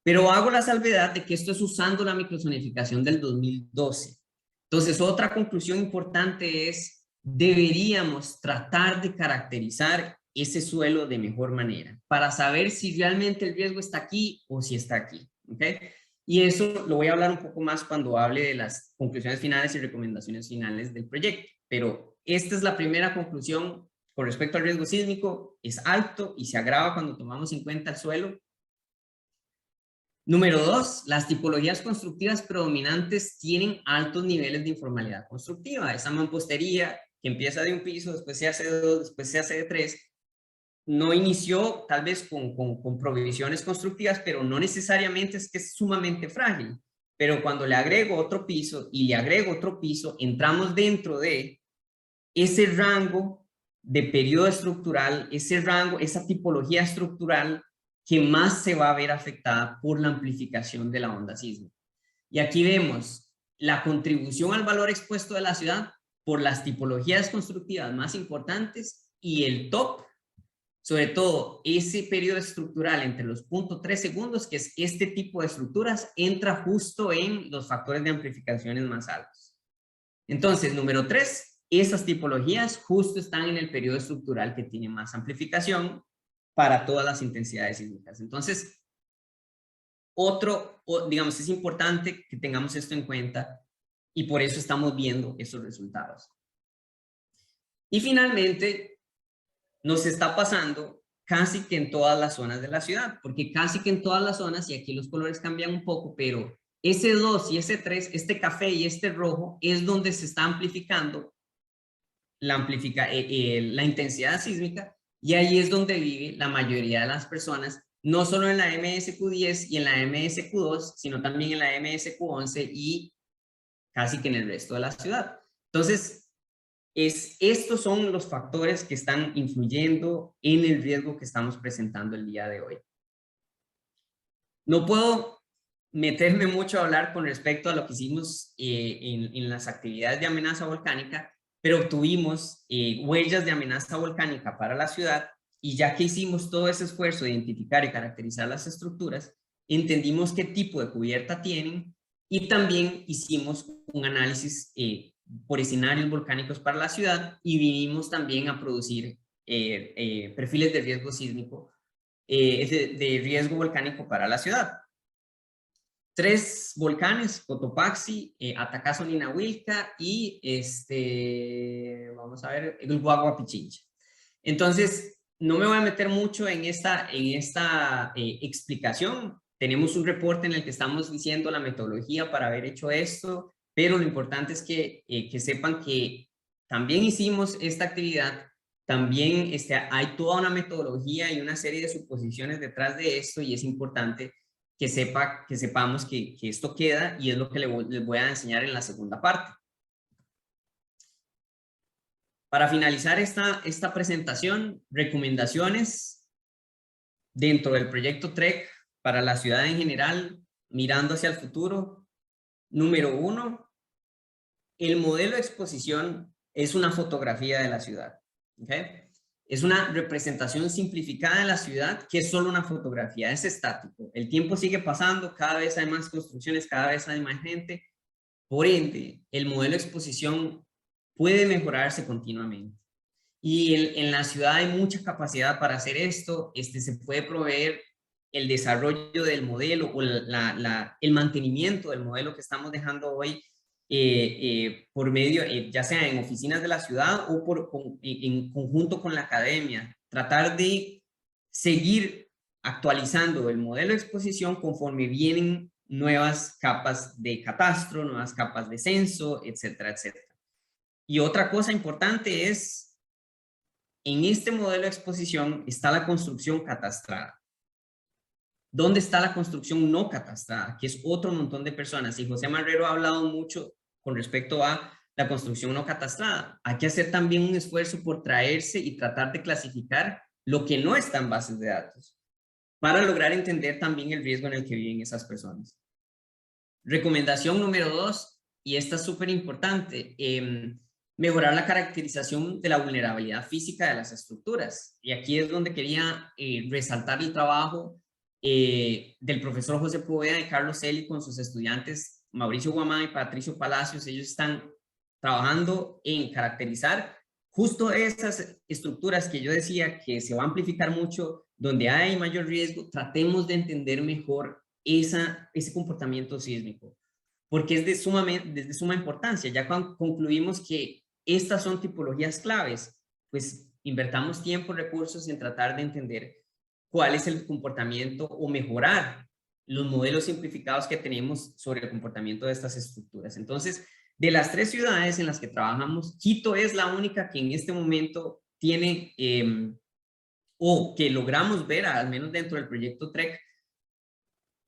Pero hago la salvedad de que esto es usando la microzonificación del 2012. Entonces, otra conclusión importante es deberíamos tratar de caracterizar ese suelo de mejor manera para saber si realmente el riesgo está aquí o si está aquí. ¿Okay? Y eso lo voy a hablar un poco más cuando hable de las conclusiones finales y recomendaciones finales del proyecto. Pero esta es la primera conclusión con respecto al riesgo sísmico. Es alto y se agrava cuando tomamos en cuenta el suelo. Número 2, las tipologías constructivas predominantes tienen altos niveles de informalidad constructiva. Esa mampostería que empieza de un piso, después se hace de 2, después se hace de 3, no inició tal vez con provisiones constructivas, pero no necesariamente es que es sumamente frágil. Pero cuando le agrego otro piso y le agrego otro piso, entramos dentro de ese rango de periodo estructural, ese rango, esa tipología estructural que más se va a ver afectada por la amplificación de la onda sísmica. Y aquí vemos la contribución al valor expuesto de la ciudad por las tipologías constructivas más importantes y el top, sobre todo ese periodo estructural entre los 0.3 segundos, que es este tipo de estructuras, entra justo en los factores de amplificaciones más altos. Entonces, número 3, esas tipologías justo están en el periodo estructural que tiene más amplificación para todas las intensidades sísmicas. Entonces, digamos, es importante que tengamos esto en cuenta y por eso estamos viendo esos resultados. Y finalmente, nos está pasando casi que en todas las zonas de la ciudad, porque casi que en todas las zonas, y aquí los colores cambian un poco, pero ese 2 y ese 3, este café y este rojo, es donde se está amplificando la intensidad sísmica, y ahí es donde vive la mayoría de las personas, no solo en la MSQ10 y en la MSQ2, sino también en la MSQ11 y casi que en el resto de la ciudad. Entonces, estos son los factores que están influyendo en el riesgo que estamos presentando el día de hoy. No puedo meterme mucho a hablar con respecto a lo que hicimos en las actividades de amenaza volcánica, pero obtuvimos huellas de amenaza volcánica para la ciudad, y ya que hicimos todo ese esfuerzo de identificar y caracterizar las estructuras, entendimos qué tipo de cubierta tienen, y también hicimos un análisis por escenarios volcánicos para la ciudad, y vinimos también a producir perfiles de riesgo sísmico, de riesgo volcánico para la ciudad. 3 volcanes: Cotopaxi, Atacazo, Ninahuilca y vamos a ver, el Guagua Pichincha. Entonces, no me voy a meter mucho en esta explicación. Tenemos un reporte en el que estamos diciendo la metodología para haber hecho esto, pero lo importante es que sepan que también hicimos esta actividad, también hay toda una metodología y una serie de suposiciones detrás de esto, y es importante que sepamos que esto queda, y es lo que les voy a enseñar en la segunda parte. Para finalizar esta presentación, recomendaciones dentro del proyecto TREC para la ciudad en general, mirando hacia el futuro. Número 1, el modelo de exposición es una fotografía de la ciudad. ¿Okay? Es una representación simplificada de la ciudad que es solo una fotografía, es estático. El tiempo sigue pasando, cada vez hay más construcciones, cada vez hay más gente. Por ende, el modelo de exposición puede mejorarse continuamente. Y en la ciudad hay mucha capacidad para hacer esto. Se puede proveer el desarrollo del modelo o el mantenimiento del modelo que estamos dejando hoy por medio, ya sea en oficinas de la ciudad o en conjunto con la academia. Tratar de seguir actualizando el modelo de exposición conforme vienen nuevas capas de catastro, nuevas capas de censo, etcétera, etcétera. Y otra cosa importante es, en este modelo de exposición está la construcción catastrada. ¿Dónde está la construcción no catastrada? Que es otro montón de personas. Y José Marrero ha hablado mucho con respecto a la construcción no catastrada. Hay que hacer también un esfuerzo por traerse y tratar de clasificar lo que no está en bases de datos, para lograr entender también el riesgo en el que viven esas personas. Recomendación número 2, y esta es súper importante, mejorar la caracterización de la vulnerabilidad física de las estructuras. Y aquí es donde quería resaltar el trabajo del profesor José Poveda y Carlos Celi con sus estudiantes Mauricio Guamán y Patricio Palacios. Ellos están trabajando en caracterizar justo esas estructuras que yo decía que se va a amplificar mucho, donde hay mayor riesgo. Tratemos de entender mejor ese comportamiento sísmico, porque es de suma importancia. Ya cuando concluimos que estas son tipologías claves, pues invertamos tiempo y recursos en tratar de entender cuál es el comportamiento o mejorar los modelos simplificados que tenemos sobre el comportamiento de estas estructuras. Entonces, de las 3 ciudades en las que trabajamos, Quito es la única que en este momento tiene, o que logramos ver, al menos dentro del proyecto TREC,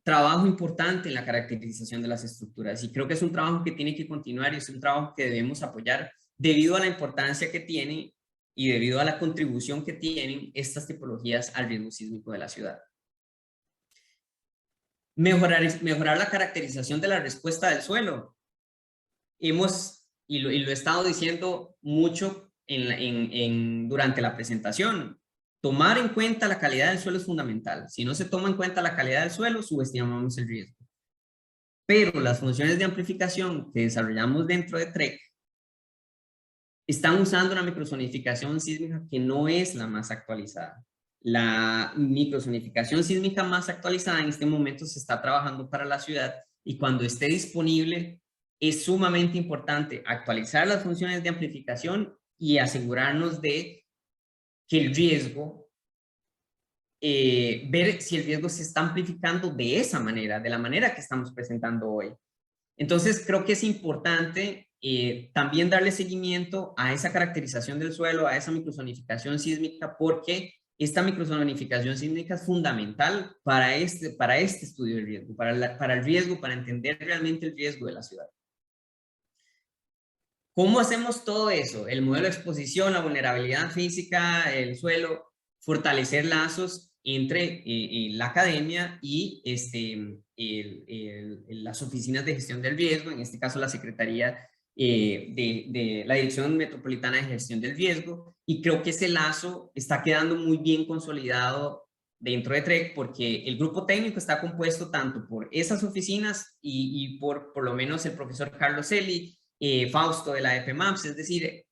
trabajo importante en la caracterización de las estructuras. Y creo que es un trabajo que tiene que continuar, y es un trabajo que debemos apoyar debido a la importancia que tiene y debido a la contribución que tienen estas tipologías al riesgo sísmico de la ciudad. Mejorar la caracterización de la respuesta del suelo. Y lo he estado diciendo mucho durante la presentación. Tomar en cuenta la calidad del suelo es fundamental. Si no se toma en cuenta la calidad del suelo, subestimamos el riesgo. Pero las funciones de amplificación que desarrollamos dentro de TREC están usando una microsonificación sísmica que no es la más actualizada. La microsonificación sísmica más actualizada en este momento se está trabajando para la ciudad, y cuando esté disponible es sumamente importante actualizar las funciones de amplificación y asegurarnos de que el riesgo, ver si el riesgo se está amplificando de esa manera, de la manera que estamos presentando hoy. Entonces creo que es importante también darle seguimiento a esa caracterización del suelo, a esa microsonificación sísmica, porque esta microsonificación sísmica es fundamental para este estudio del riesgo, para el riesgo, para entender realmente el riesgo de la ciudad. ¿Cómo hacemos todo eso? El modelo de exposición, la vulnerabilidad física, el suelo, fortalecer lazos entre la academia y las oficinas de gestión del riesgo, en este caso la Secretaría de la Dirección Metropolitana de Gestión del Riesgo, y creo que ese lazo está quedando muy bien consolidado dentro de TREC, porque el grupo técnico está compuesto tanto por esas oficinas y por lo menos el profesor Carlos Eli, Fausto de la EPMAPS, es decir,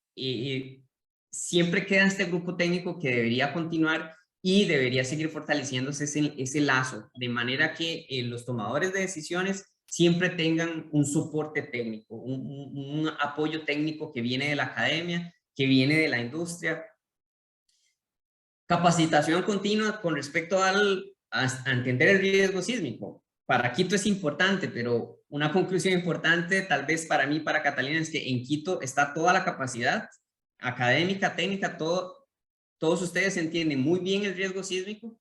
siempre queda este grupo técnico que debería continuar y debería seguir fortaleciéndose ese lazo, de manera que los tomadores de decisiones siempre tengan un soporte técnico, un apoyo técnico que viene de la academia, que viene de la industria. Capacitación continua con respecto a entender el riesgo sísmico. Para Quito es importante, pero una conclusión importante, tal vez para mí, para Catalina, es que en Quito está toda la capacidad académica, técnica, todos ustedes entienden muy bien el riesgo sísmico,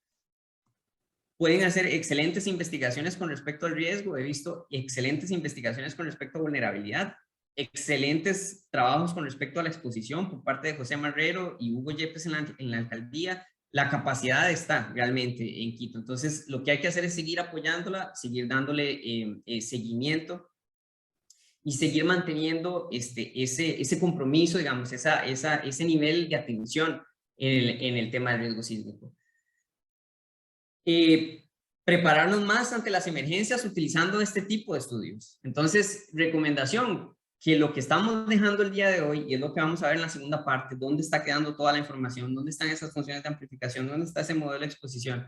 pueden hacer excelentes investigaciones con respecto al riesgo, he visto excelentes investigaciones con respecto a vulnerabilidad, excelentes trabajos con respecto a la exposición por parte de José Marrero y Hugo Yepes en la alcaldía. La capacidad está realmente en Quito, entonces lo que hay que hacer es seguir apoyándola, seguir dándole seguimiento y seguir manteniendo ese compromiso, digamos, ese nivel de atención en el tema del riesgo sísmico. Prepararnos más ante las emergencias utilizando este tipo de estudios. Entonces, recomendación, que lo que estamos dejando el día de hoy, y es lo que vamos a ver en la segunda parte, dónde está quedando toda la información, dónde están esas funciones de amplificación, dónde está ese modelo de exposición.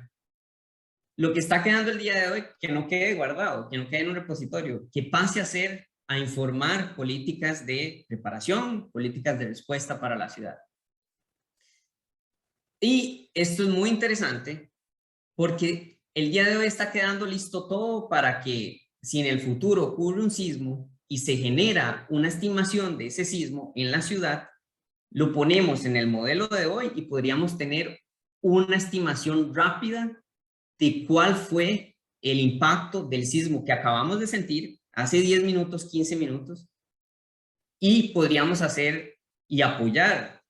Lo que está quedando el día de hoy, que no quede guardado, que no quede en un repositorio, que pase a ser a informar políticas de preparación, políticas de respuesta para la ciudad. Y esto es muy interesante porque el día de hoy está quedando listo todo para que si en el futuro ocurre un sismo y se genera una estimación de ese sismo en la ciudad, lo ponemos en el modelo de hoy y podríamos tener una estimación rápida de cuál fue el impacto del sismo que acabamos de sentir hace 10 minutos, 15 minutos, y podríamos hacer y apoyar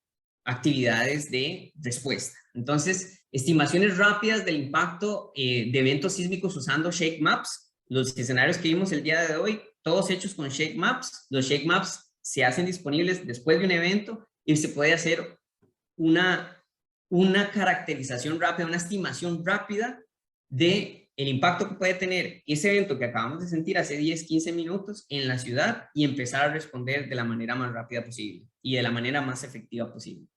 actividades de respuesta. Entonces, estimaciones rápidas del impacto de eventos sísmicos usando Shake Maps. Los escenarios que vimos el día de hoy, todos hechos con Shake Maps. Los Shake Maps se hacen disponibles después de un evento y se puede hacer una caracterización rápida, una estimación rápida de el impacto que puede tener ese evento que acabamos de sentir hace 10, 15 minutos en la ciudad y empezar a responder de la manera más rápida posible y de la manera más efectiva posible.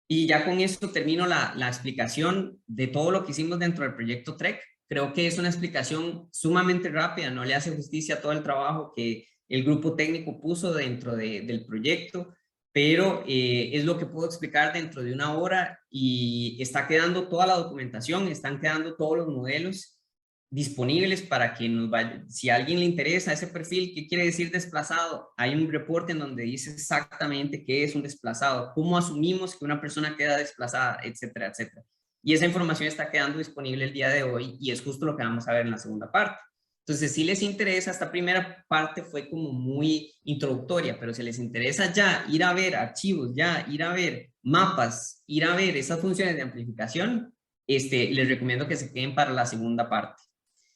Y ya con esto termino la explicación de todo lo que hicimos dentro del proyecto TREC. Creo que es una explicación sumamente rápida, no le hace justicia a todo el trabajo que el grupo técnico puso dentro del proyecto, pero es lo que puedo explicar dentro de una hora y está quedando toda la documentación, están quedando todos los modelos disponibles para que nos vaya. Si a alguien le interesa ese perfil, ¿qué quiere decir desplazado? Hay un reporte en donde dice exactamente qué es un desplazado, cómo asumimos que una persona queda desplazada, etcétera, etcétera. Y esa información está quedando disponible el día de hoy y es justo lo que vamos a ver en la segunda parte. Entonces, si les interesa, esta primera parte fue como muy introductoria, pero si les interesa ya ir a ver archivos, ya ir a ver mapas, ir a ver esas funciones de amplificación, les recomiendo que se queden para la segunda parte.